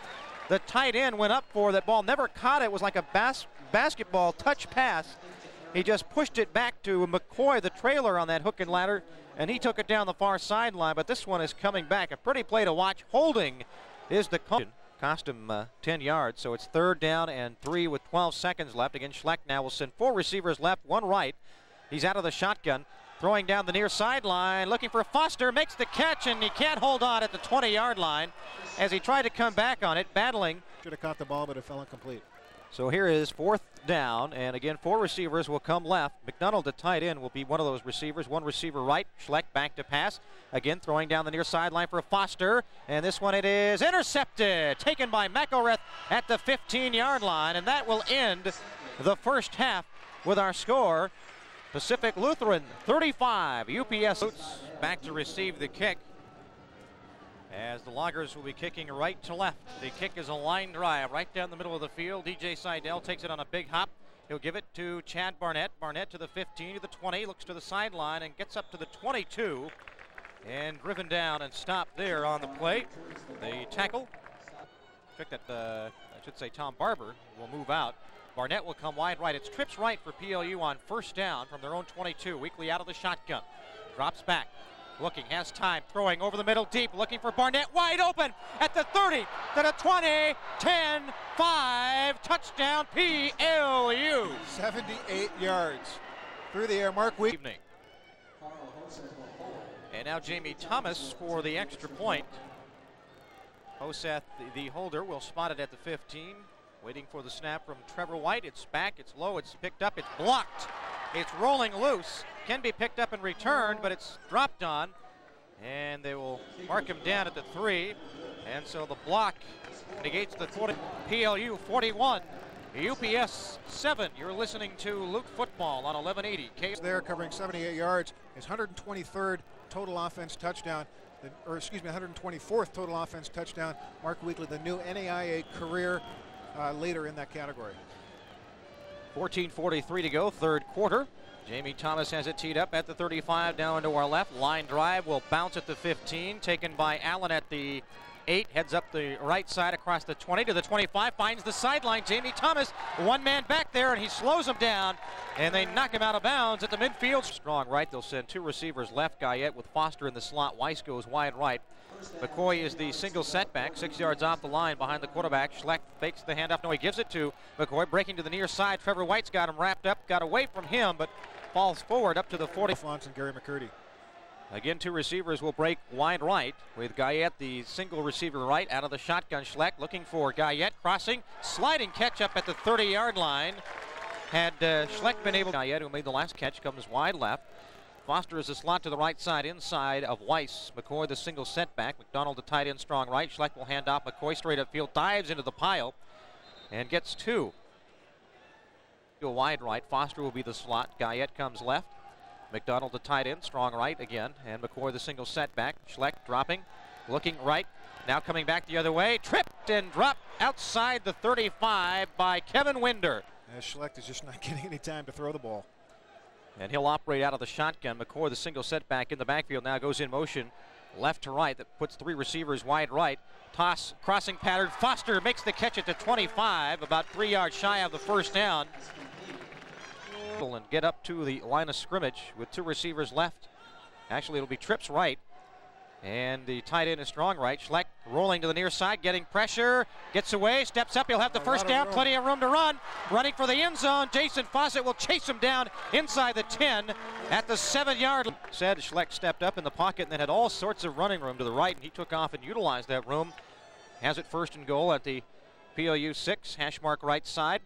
The tight end went up for that ball, never caught it. It was like a basketball touch pass. He just pushed it back to McCoy, the trailer on that hook and ladder, and he took it down the far sideline, but this one is coming back. A pretty play to watch. Holding is the call. Cost him 10 yards, so it's 3rd down and 3 with 12 seconds left. Again, Schlecht now will send 4 receivers left, 1 right. He's out of the shotgun. Throwing down the near sideline, looking for Foster, makes the catch, and he can't hold on at the 20-yard line as he tried to come back on it, battling. Should have caught the ball, but it fell incomplete. So here is 4th down, and again, 4 receivers will come left. McDonald, the tight end, will be one of those receivers. 1 receiver right. Schlecht back to pass. Again, throwing down the near sideline for Foster, and this one it is intercepted, taken by McElrath at the 15-yard line, and that will end the first half with our score. Pacific Lutheran 35, UPS back to receive the kick as the Loggers will be kicking right to left. The kick is a line drive right down the middle of the field. DJ Seidel takes it on a big hop. He'll give it to Chad Barnett. Barnett to the 15, to the 20, looks to the sideline and gets up to the 22. and driven down and stopped there on the play. The tackle, I should say Tom Barber, will move out. Barnett will come wide right. It's trips right for PLU on first down from their own 22. Weekly out of the shotgun. Drops back. Looking, has time, throwing over the middle deep, looking for Barnett, wide open at the 30, to the 20, 10, 5, touchdown PLU. 78 yards through the air. Mark Week. Evening. And now Jamie Thomas for the extra point. Hoseth, the holder, will spot it at the 15. Waiting for the snap from Trevor White. It's back, it's low, it's picked up, it's blocked. It's rolling loose. Can be picked up and returned, but it's dropped on. And they will mark him down at the 3. And so the block negates the 40. PLU 41, UPS 7. You're listening to Luke Football on 1180. There covering 78 yards. His 123rd total offense touchdown. Or excuse me, 124th total offense touchdown. Mark Weekly, the new NAIA career leader in that category. 14:43 to go, third quarter. Jamie Thomas has it teed up at the 35, down to our left. Line drive will bounce at the 15, taken by Allen at the 8, heads up the right side across the 20 to the 25, finds the sideline. Jamie Thomas, one man back there, and he slows him down, and they knock him out of bounds at the midfield. Strong right, they'll send two receivers left, Guyette with Foster in the slot. Weiss goes wide right. McCoy is the single setback, 6 yards off the line behind the quarterback. Schleck fakes the handoff. No, he gives it to McCoy, breaking to the near side. Trevor White's got him wrapped up, got away from him, but falls forward up to the 40. And Gary McCurdy. Again, two receivers will break wide right with Guyette, the single receiver right, out of the shotgun. Schleck looking for Guyette, crossing, sliding catch up at the 30-yard line. Had Schleck been able, Guyette, who made the last catch, comes wide left. Foster is a slot to the right side, inside of Weiss. McCoy the single setback. McDonald the tight end, strong right. Schleck will hand off. McCoy straight upfield, dives into the pile and gets two. Go wide right. Foster will be the slot. Guyette comes left. McDonald the tight end, strong right again, and McCoy the single setback. Schleck dropping, looking right, now coming back the other way, tripped and dropped outside the 35 by Kevin Winder. Schleck is just not getting any time to throw the ball. And he'll operate out of the shotgun. McCoy the single setback in the backfield now goes in motion left to right. That puts three receivers wide right. Toss, crossing pattern. Foster makes the catch at the 25, about 3 yards shy of the first down. And get up to the line of scrimmage with two receivers left. Actually, it'll be trips right. And the tight end is strong right. Schleck rolling to the near side, getting pressure, gets away, steps up. He'll have the first down, plenty of room to run. Running for the end zone. Jason Fawcett will chase him down inside the 10 at the 7-yard line. Said Schleck stepped up in the pocket and then had all sorts of running room to the right, and he took off and utilized that room. Has it first and goal at the PLU 6, hash mark right side.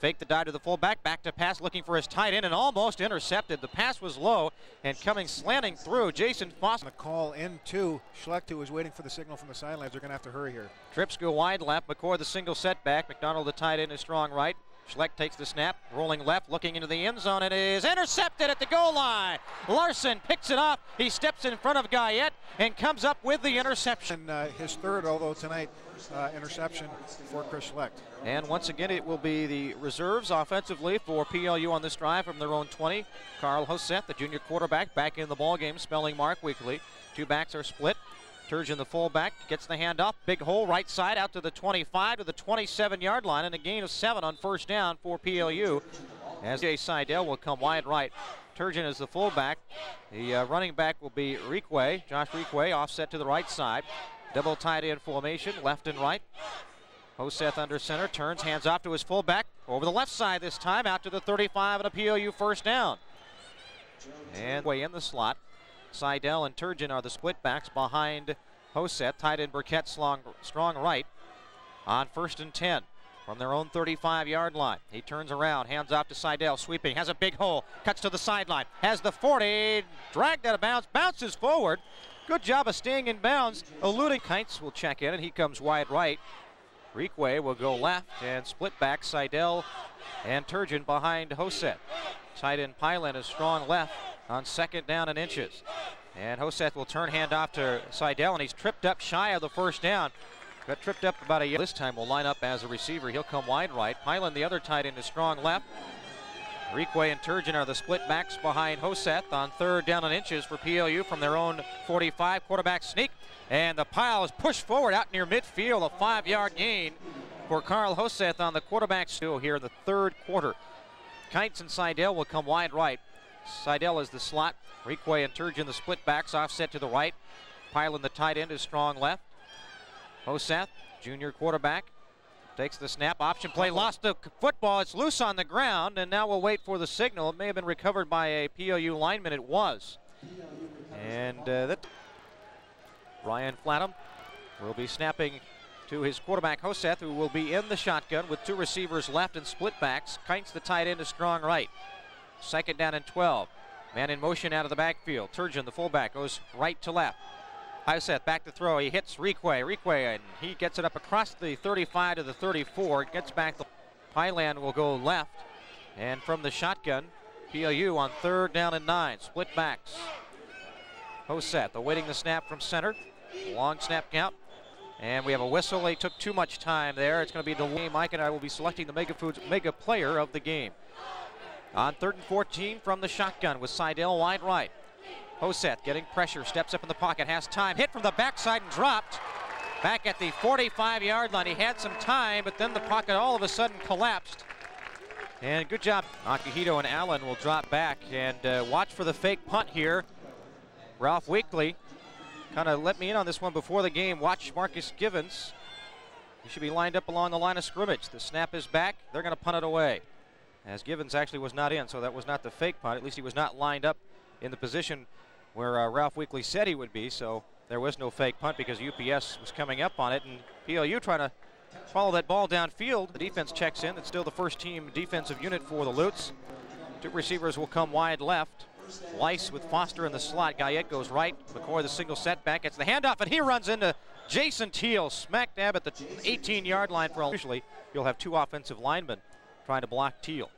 Fake the dive to the fullback, back to pass, looking for his tight end, and almost intercepted. The pass was low, and coming slanting through, Jason Foster. The call into Schleck, who was waiting for the signal from the sidelines. They're going to have to hurry here. Trips go wide left. McCoy the single setback. McDonald the tight end is strong right. Schleck takes the snap, rolling left, looking into the end zone. It is intercepted at the goal line. Larson picks it off. He steps in front of Guyette and comes up with the interception. And his third, although tonight, interception for Chris Schleck. And once again, it will be the reserves offensively for PLU on this drive from their own 20. Carl Hoseth, the junior quarterback, back in the ballgame, spelling Mark Weekly. Two backs are split. Turgeon, the fullback, gets the handoff. Big hole right side out to the 25 to the 27-yard line, and a gain of 7 on first down for PLU. As Jay Seidel will come wide right. Turgeon is the fullback. The running back will be Requay, Josh Requay, offset to the right side. Double tight end formation, left and right. Hoseth under center, turns, hands off to his fullback. Over the left side this time, out to the 35 and a PLU first down. And way in the slot. Seidel and Turgeon are the split backs behind Hoseth. Tight end Burkett strong right on first and 10 from their own 35-yard line. He turns around, hands off to Seidel, sweeping, has a big hole, cuts to the sideline, has the 40, dragged out of bounds, bounces forward. Good job of staying in bounds, eluding. Kites will check in, and he comes wide right. Requay will go left, and split back Seidel and Turgeon behind Hoseth. Tight end Pylan is strong left on second down and inches. And Hoseth will turn, hand off to Seidel, and he's tripped up shy of the first down. Got tripped up about a yard. This time will line up as a receiver. He'll come wide right. Pylan, the other tight end, is strong left. Requay and Turgeon are the split backs behind Hoseth on 3rd down and inches for PLU from their own 45. Quarterback sneak, and the pile is pushed forward out near midfield. A 5-yard gain for Carl Hoseth on the quarterback still here in the 3rd quarter. Kites and Seidel will come wide right. Seidel is the slot. Requay and Turgeon the split backs, offset to the right. Pylan the tight end is strong left. Hoseth, junior quarterback, takes the snap, option play, lost the football. It's loose on the ground, and now we'll wait for the signal. It may have been recovered by a PLU lineman. It was. And Ryan Flatham will be snapping to his quarterback, Hoseth, who will be in the shotgun with 2 receivers left and split backs. Kites the tight end is strong right. 2nd down and 12. Man in motion out of the backfield. Turgeon, the fullback, goes right to left. Hoseth back to throw. He hits Requay, and he gets it up across the 35 to the 34. Gets back. Pylan will go left. And from the shotgun, PLU on 3rd down and 9. Split backs. Hoseth awaiting the snap from center. Long snap count. And we have a whistle. They took too much time there. It's going to be delayed. Mike and I will be selecting the Mega Foods Mega Player of the game. On 3rd and 14 from the shotgun with Seidel wide right. Hoseth getting pressure, steps up in the pocket, has time, hit from the backside and dropped. Back at the 45-yard line. He had some time, but then the pocket all of a sudden collapsed. And good job. Akihito and Allen will drop back and watch for the fake punt here. Ralph Weekly kind of let me in on this one before the game. Watch Marcus Givens. He should be lined up along the line of scrimmage. The snap is back. They're going to punt it away. As Givens actually was not in, so that was not the fake punt. At least he was not lined up in the position where Ralph Weekly said he would be, so there was no fake punt because UPS was coming up on it, and PLU trying to follow that ball downfield. The defense checks in. It's still the first team defensive unit for the Lutes. 2 receivers will come wide left. Weiss with Foster in the slot. Guyette goes right. McCoy the single setback. Gets the handoff, and he runs into Jason Teal, smack dab at the 18-yard line. For usually, you'll have 2 offensive linemen trying to block Teal.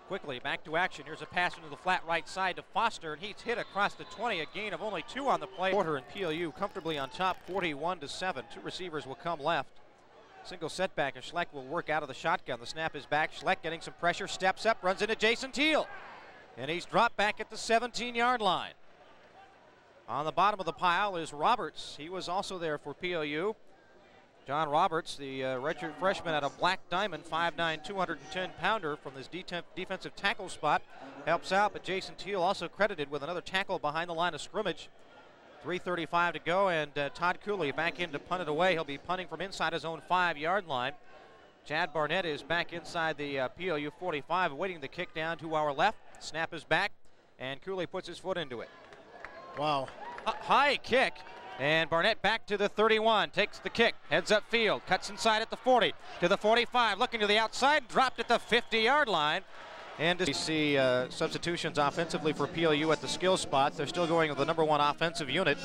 Quickly back to action. Here's a pass into the flat right side to Foster, and he's hit across the 20. A gain of only 2 on the play. Porter and PLU comfortably on top, 41-7. 2 receivers will come left. Single setback, and Schleck will work out of the shotgun. The snap is back. Schleck getting some pressure, steps up, runs into Jason Teal, and he's dropped back at the 17-yard line. On the bottom of the pile is Roberts. He was also there for PLU. John Roberts, the redshirt freshman out of Black Diamond, 5'9", 210-pounder from this defensive tackle spot, helps out, but Jason Teal also credited with another tackle behind the line of scrimmage. 3:35 to go, and Todd Cooley back in to punt it away. He'll be punting from inside his own 5-yard line. Chad Barnett is back inside the PLU 45, awaiting the kick down to our left. Snap is back, and Cooley puts his foot into it. Wow. High kick. And Barnett back to the 31, takes the kick, heads up field, cuts inside at the 40, to the 45, looking to the outside, dropped at the 50-yard line. And we see substitutions offensively for PLU at the skill spots. They're still going with the #1 offensive unit.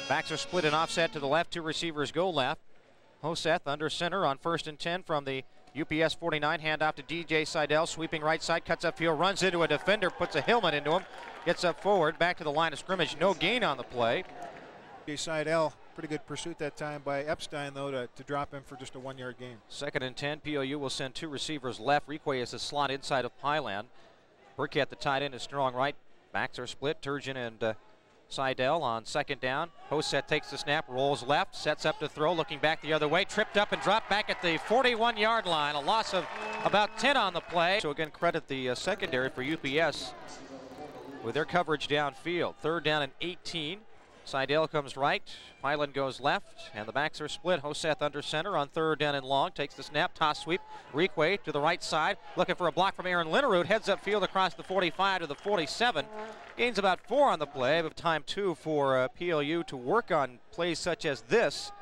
Backs are split and offset to the left, 2 receivers go left. Hoseth under center on 1st and 10 from the UPS 49, handoff to DJ Seidel, sweeping right side, cuts up field, runs into a defender, puts a helmet into him, gets up forward, back to the line of scrimmage, no gain on the play. Seidel, pretty good pursuit that time by Epstein, though, to drop him for just a 1-yard gain. 2nd and 10, PLU will send 2 receivers left. Requay is a slot inside of Pylan. Burkett, the tight end, is strong right. Backs are split. Turgeon and Seidel on 2nd down. Hoseth takes the snap, rolls left, sets up to throw, looking back the other way, tripped up and dropped back at the 41-yard line. A loss of about 10 on the play. So again, credit the secondary for UPS with their coverage downfield. 3rd down and 18. Seidel comes right, Pylan goes left, and the backs are split. Hoseth under center on 3rd down and long, takes the snap, toss sweep. Requay to the right side, looking for a block from Aaron Linerud, heads up field across the 45 to the 47. Gains about 4 on the play, but time 2 for PLU to work on plays such as this,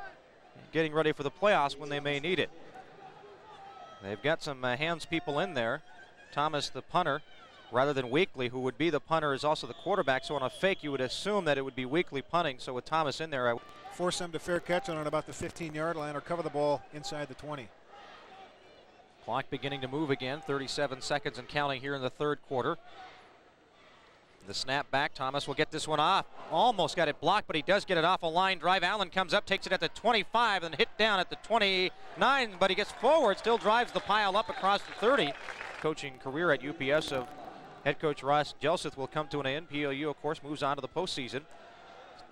getting ready for the playoffs when they may need it. They've got some hands people in there. Thomas, the punter, rather than Weekly, who would be the punter, is also the quarterback. So on a fake, you would assume that it would be Weekly punting. So with Thomas in there, force them to fair catch on about the 15-yard line or cover the ball inside the 20. Clock beginning to move again. 37 seconds and counting here in the 3rd quarter. The snap back, Thomas will get this one off. Almost got it blocked, but he does get it off a line drive. Allen comes up, takes it at the 25, and hit down at the 29, but he gets forward, still drives the pile up across the 30. Coaching career at UPS of head coach Ross Jelseth will come to an end. PLU, of course, moves on to the postseason.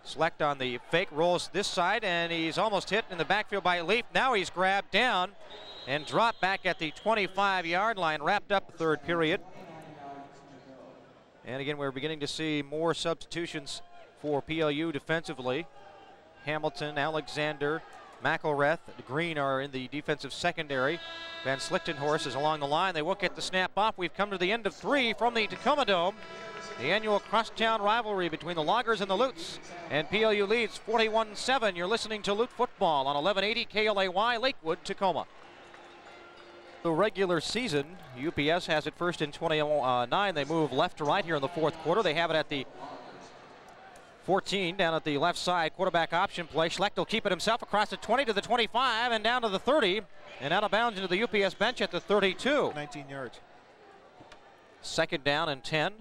Select on the fake, rolls this side, and he's almost hit in the backfield by Leaf. Now he's grabbed down and dropped back at the 25-yard line, wrapped up the third period. And again, we're beginning to see more substitutions for PLU defensively. Hamilton, Alexander, McElrath, Green are in the defensive secondary. Van Slichtenhorst is along the line. They will get the snap off. We've come to the end of 3 from the Tacoma Dome. The annual crosstown rivalry between the Loggers and the Lutes. And PLU leads 41-7. You're listening to Lute Football on 1180 KLAY, Lakewood, Tacoma. The regular season, UPS has it first and 29. They move left to right here in the fourth quarter. They have it at the 14 down at the left side. Quarterback option play. Schlecht will keep it himself across the 20 to the 25 and down to the 30 and out of bounds into the UPS bench at the 32. 19 yards. Second down and 10.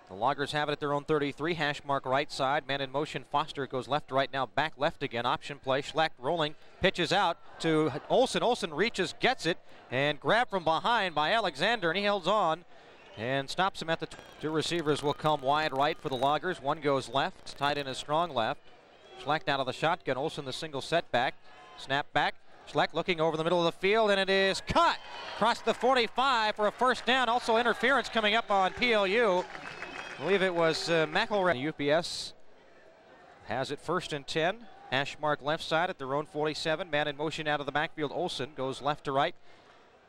The Loggers have it at their own 33. Hash mark right side. Man in motion. Foster goes left to right now. Back left again. Option play. Schlecht rolling. Pitches out to Olsen. Olsen reaches, gets it, and grabbed from behind by Alexander, and he holds on and stops him at the 2 receivers will come wide right for the Loggers. One goes left. Tight end is strong left. Schlecht out of the shotgun. Olsen the single setback. Snap back. Schlecht looking over the middle of the field, and it is cut across the 45 for a first down. Also interference coming up on PLU. I believe it was McElrath. UPS has it first and 10. Hash mark left side at their own 47. Man in motion out of the backfield. Olsen goes left to right.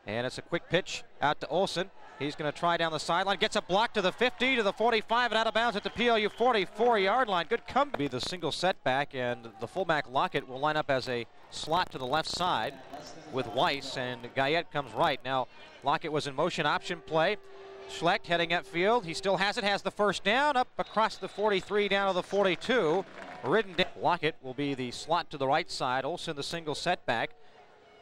And it's a quick pitch out to Olsen. He's going to try down the sideline. Gets a block to the 50, to the 45, and out of bounds at the PLU 44-yard line. Good comeback. Be the single setback, and the fullback Lockett will line up as a slot to the left side with Weiss, and Guyette comes right. Now, Lockett was in motion option play. Schlecht heading upfield. He still has it, has the first down, up across the 43 down to the 42. Ridden down. Lockett will be the slot to the right side. Olsen the single setback.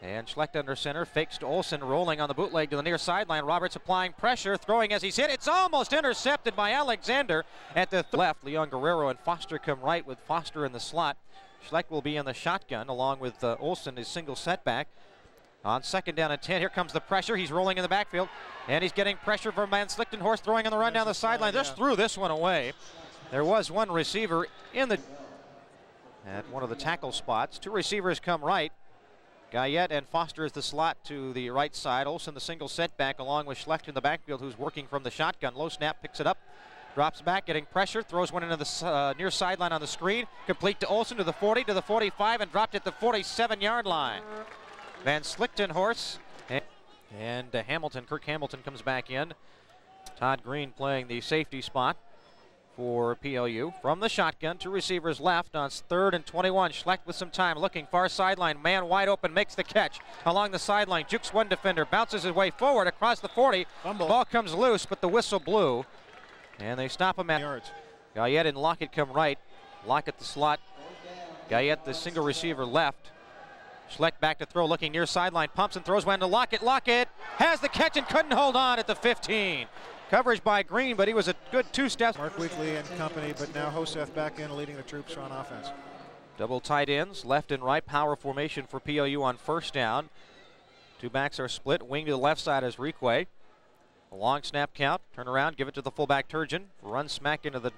And Schlecht under center, fakes to Olsen, rolling on the bootleg to the near sideline. Roberts applying pressure, throwing as he's hit. It's almost intercepted by Alexander at the left. Leon Guerrero and Foster come right with Foster in the slot. Schlecht will be in the shotgun along with Olsen, his single setback. On second down and 10, here comes the pressure. He's rolling in the backfield, and he's getting pressure from Van Slichtenhorst, throwing on the run down the sideline. Just threw this one away. There was one receiver at one of the tackle spots. 2 receivers come right. Guyette and Foster is the slot to the right side. Olsen the single setback along with Schlecht in the backfield, who's working from the shotgun. Low snap, picks it up, drops back, getting pressure, throws one into the near sideline on the screen. Complete to Olsen to the 40, to the 45, and dropped at the 47-yard line. Van Slichtenhorst and Hamilton, Kirk Hamilton comes back in. Todd Green playing the safety spot for PLU. From the shotgun, 2 receivers left on third and 21. Schlecht with some time, looking far sideline. Man wide open, makes the catch along the sideline. Jukes one defender, bounces his way forward across the 40. Fumble. Ball comes loose, but the whistle blew. And they stop him at yards. Guyette and Lockett come right. Lockett the slot. Guyette the single receiver left. Schlecht back to throw, looking near sideline, pumps and throws one to Lockett. Lockett has the catch and couldn't hold on at the 15. Coverage by Green, but he was a good 2 steps. Mark Weekly and company, but now Hoseth back in leading the troops on offense. Double tight ends, left and right, power formation for PLU on first down. 2 backs are split, wing to the left side is Requay. A long snap count, turn around, give it to the fullback Turgeon. Run smack into the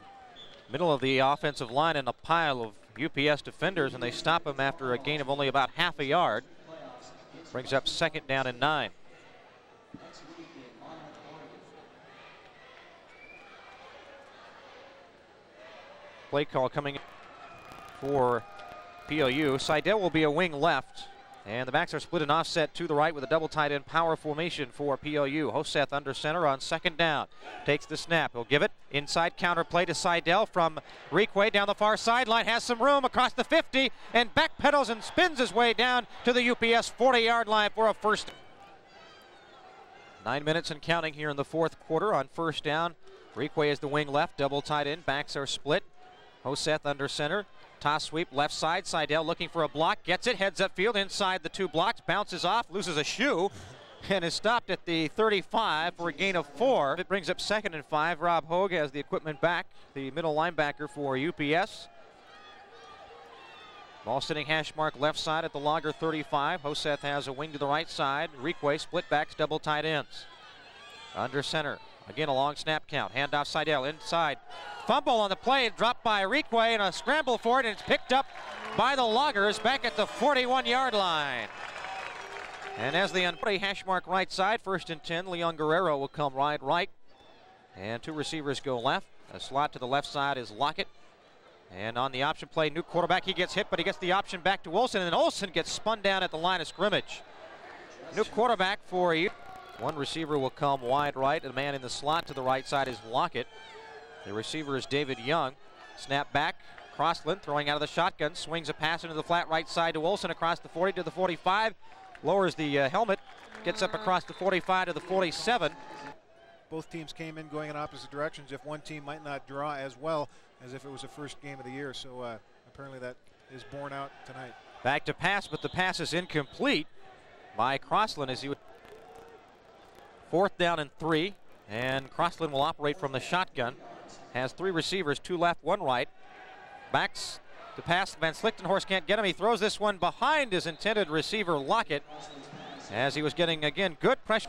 middle of the offensive line and a pile of UPS defenders, and they stop him after a gain of only about half a yard. Brings up second down and 9. Play call coming for PLU. Seidel will be a wing left, and the backs are split and offset to the right with a double tight end power formation for PLU. Hoseth under center on second down. Takes the snap. He'll give it. Inside counter play to Seidel from Requay down the far sideline. Has some room across the 50 and backpedals and spins his way down to the UPS 40-yard line for a first. 9 minutes and counting here in the fourth quarter on first down. Requay is the wing left. Double tight end. Backs are split. Hoseth under center. Toss sweep left side. Seidel looking for a block. Gets it. Heads upfield inside the 2 blocks. Bounces off. Loses a shoe. and is stopped at the 35 for a gain of 4. It brings up 2nd and 5. Rob Hogue has the equipment back, the middle linebacker for UPS. Ball sitting hash mark left side at the Lager 35. Hoseth has a wing to the right side. Requay split backs, double tight ends. Under center. Again, a long snap count. Handoff Seidel inside. Fumble on the play, dropped by Requay, and a scramble for it, and it's picked up by the Loggers back at the 41-yard line. And as the hash mark right side, 1st and 10, Leon Guerrero will come right. And 2 receivers go left. A slot to the left side is Lockett. And on the option play, new quarterback, he gets hit, but he gets the option back to Olsen, and then Olsen gets spun down at the line of scrimmage. New quarterback for you. 1 receiver will come wide right. The man in the slot to the right side is Lockett. The receiver is David Young. Snap back. Crossland throwing out of the shotgun. Swings a pass into the flat right side to Olsen across the 40 to the 45. Lowers the helmet. Gets up across the 45 to the 47. Both teams came in going in opposite directions. If one team might not draw as well as if it was the first game of the year. So apparently that is borne out tonight. Back to pass, but the pass is incomplete by Crossland as he would. 4th down and 3, and Crossland will operate from the shotgun. Has 3 receivers, 2 left, 1 right. Backs to pass. Van Slichtenhorst can't get him. He throws this one behind his intended receiver, Lockett, as he was getting, again, good pressure.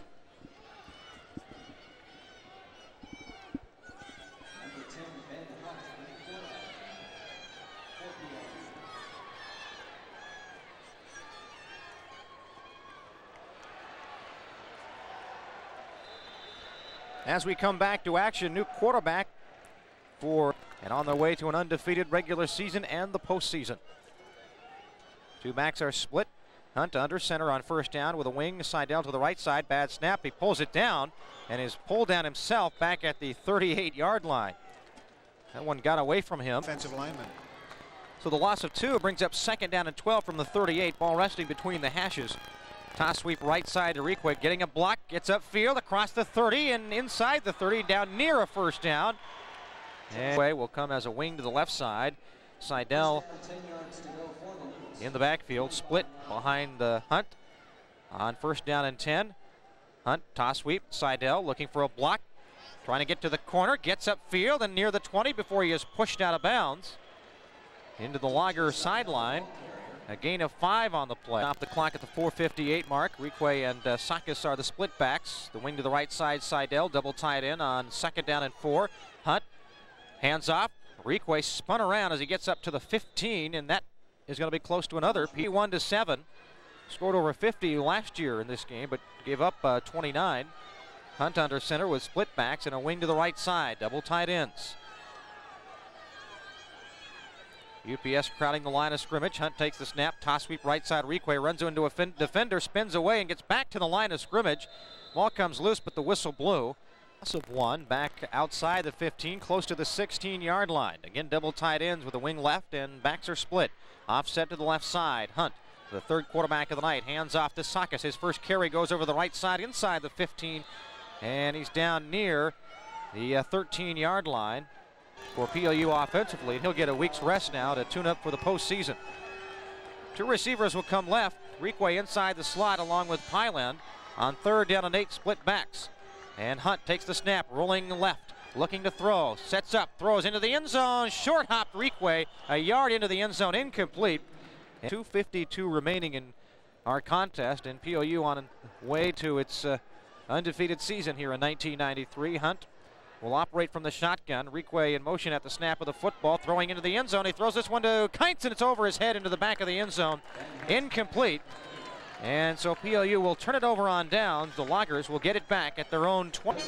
As we come back to action, new quarterback and on their way to an undefeated regular season and the postseason. 2 backs are split. Hunt under center on 1st down with a wing. Seidel to the right side. Bad snap. He pulls it down and is pulled down himself back at the 38-yard line. That one got away from him. Offensive lineman. So the loss of 2 brings up 2nd down and 12 from the 38. Ball resting between the hashes. Toss sweep right side to Requay, getting a block, gets upfield across the 30 and inside the 30 down near a 1st down. And Requay will come as a wing to the left side. Seidel in the backfield, split behind the Hunt on 1st down and 10. Hunt toss sweep, Seidel looking for a block, trying to get to the corner, gets upfield and near the 20 before he is pushed out of bounds into the Lager sideline. A gain of 5 on the play. Stop the clock at the 4:58 mark. Requay and Sakis are the split backs. The wing to the right side, Seidel, double tied in on 2nd down and 4. Hunt, hands off. Requay spun around as he gets up to the 15, and that is going to be close to another. P1-7. Scored over 50 last year in this game, but gave up 29. Hunt under center with split backs and a wing to the right side. Double tight ends. UPS crowding the line of scrimmage. Hunt takes the snap, toss sweep right side. Requay runs into a defender, spins away and gets back to the line of scrimmage. Ball comes loose, but the whistle blew. Loss of 1 back outside the 15, close to the 16-yard line. Again, double tight ends with a wing left and backs are split. Offset to the left side. Hunt, the 3rd quarterback of the night, hands off to Sakis. His first carry goes over the right side inside the 15, and he's down near the 13-yard line. For PLU offensively, and he'll get a week's rest now to tune up for the postseason. 2 receivers will come left. Requay inside the slot along with Pyland on 3rd down and 8 split backs. And Hunt takes the snap, rolling left, looking to throw, sets up, throws into the end zone, short hop Requay, a yard into the end zone, incomplete. 2:52 remaining in our contest, and PLU on way to its undefeated season here in 1993. Hunt will operate from the shotgun. Requay in motion at the snap of the football, throwing into the end zone. He throws this one to Kites, and it's over his head into the back of the end zone. Incomplete. And so PLU will turn it over on downs. The Loggers will get it back at their own 20.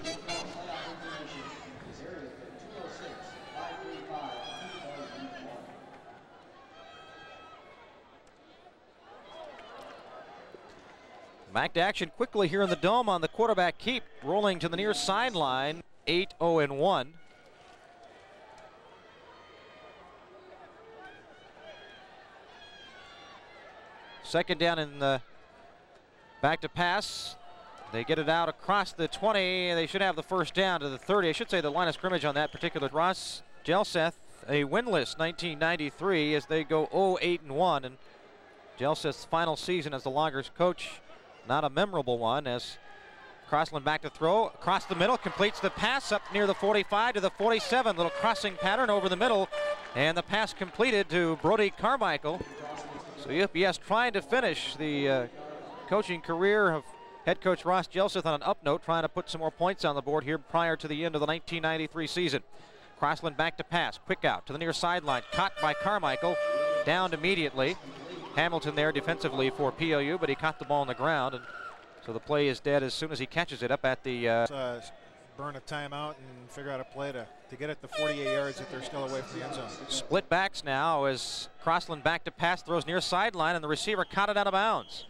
Back to action quickly here in the Dome on the quarterback keep, rolling to the near sideline. 8-0-1. Second down in the back to pass. They get it out across the 20. They should have the 1st down to the 30. I should say the line of scrimmage on that particular. Ross Jelseth, a winless 1993 as they go 0-8-1. And Jelseth's final season as the Loggers coach not a memorable one, as Crossland back to throw, across the middle, completes the pass up near the 45 to the 47. Little crossing pattern over the middle, and the pass completed to Brody Carmichael. So UPS trying to finish the coaching career of head coach Ross Jelseth on an up note, trying to put some more points on the board here prior to the end of the 1993 season. Crossland back to pass, quick out to the near sideline, caught by Carmichael, downed immediately. Hamilton there defensively for PLU, but he caught the ball on the ground, and so the play is dead as soon as he catches it up at the burn a timeout and figure out a play to get it to 48 yards if they're still away from the end zone. Split backs now as Crossland back to pass, throws near sideline, and the receiver caught it out of bounds.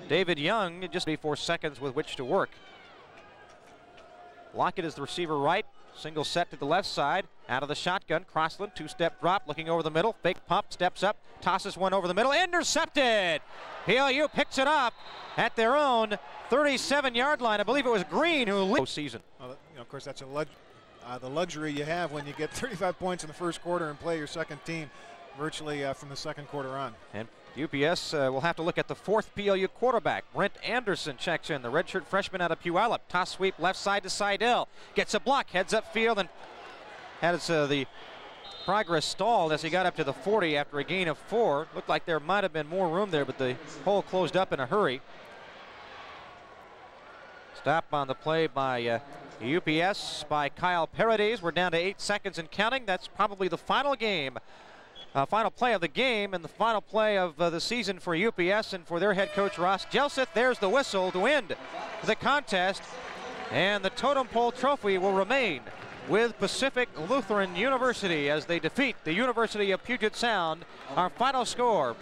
David Young, just 34 seconds with which to work. Lockett is the receiver right. Single set to the left side, out of the shotgun. Crossland, two-step drop, looking over the middle. Fake pump, steps up, tosses one over the middle. Intercepted! PLU picks it up at their own 37-yard line. I believe it was Green who lead season. Well, of course, that's the luxury you have when you get 35 points in the first quarter and play your second team virtually from the second quarter on. And UPS will have to look at the fourth PLU quarterback. Brent Anderson checks in, the redshirt freshman out of Puyallup. Toss sweep left side to Seidel. Gets a block, heads up field, and has the progress stalled as he got up to the 40 after a gain of 4. Looked like there might have been more room there, but the hole closed up in a hurry. Stop on the play by UPS by Kyle Paradis. We're down to 8 seconds and counting. That's probably the final game. Final play of the game and the final play of the season for UPS and for their head coach Ross Jelseth. There's the whistle to end the contest, and the totem pole trophy will remain with Pacific Lutheran University as they defeat the University of Puget Sound. Our final score.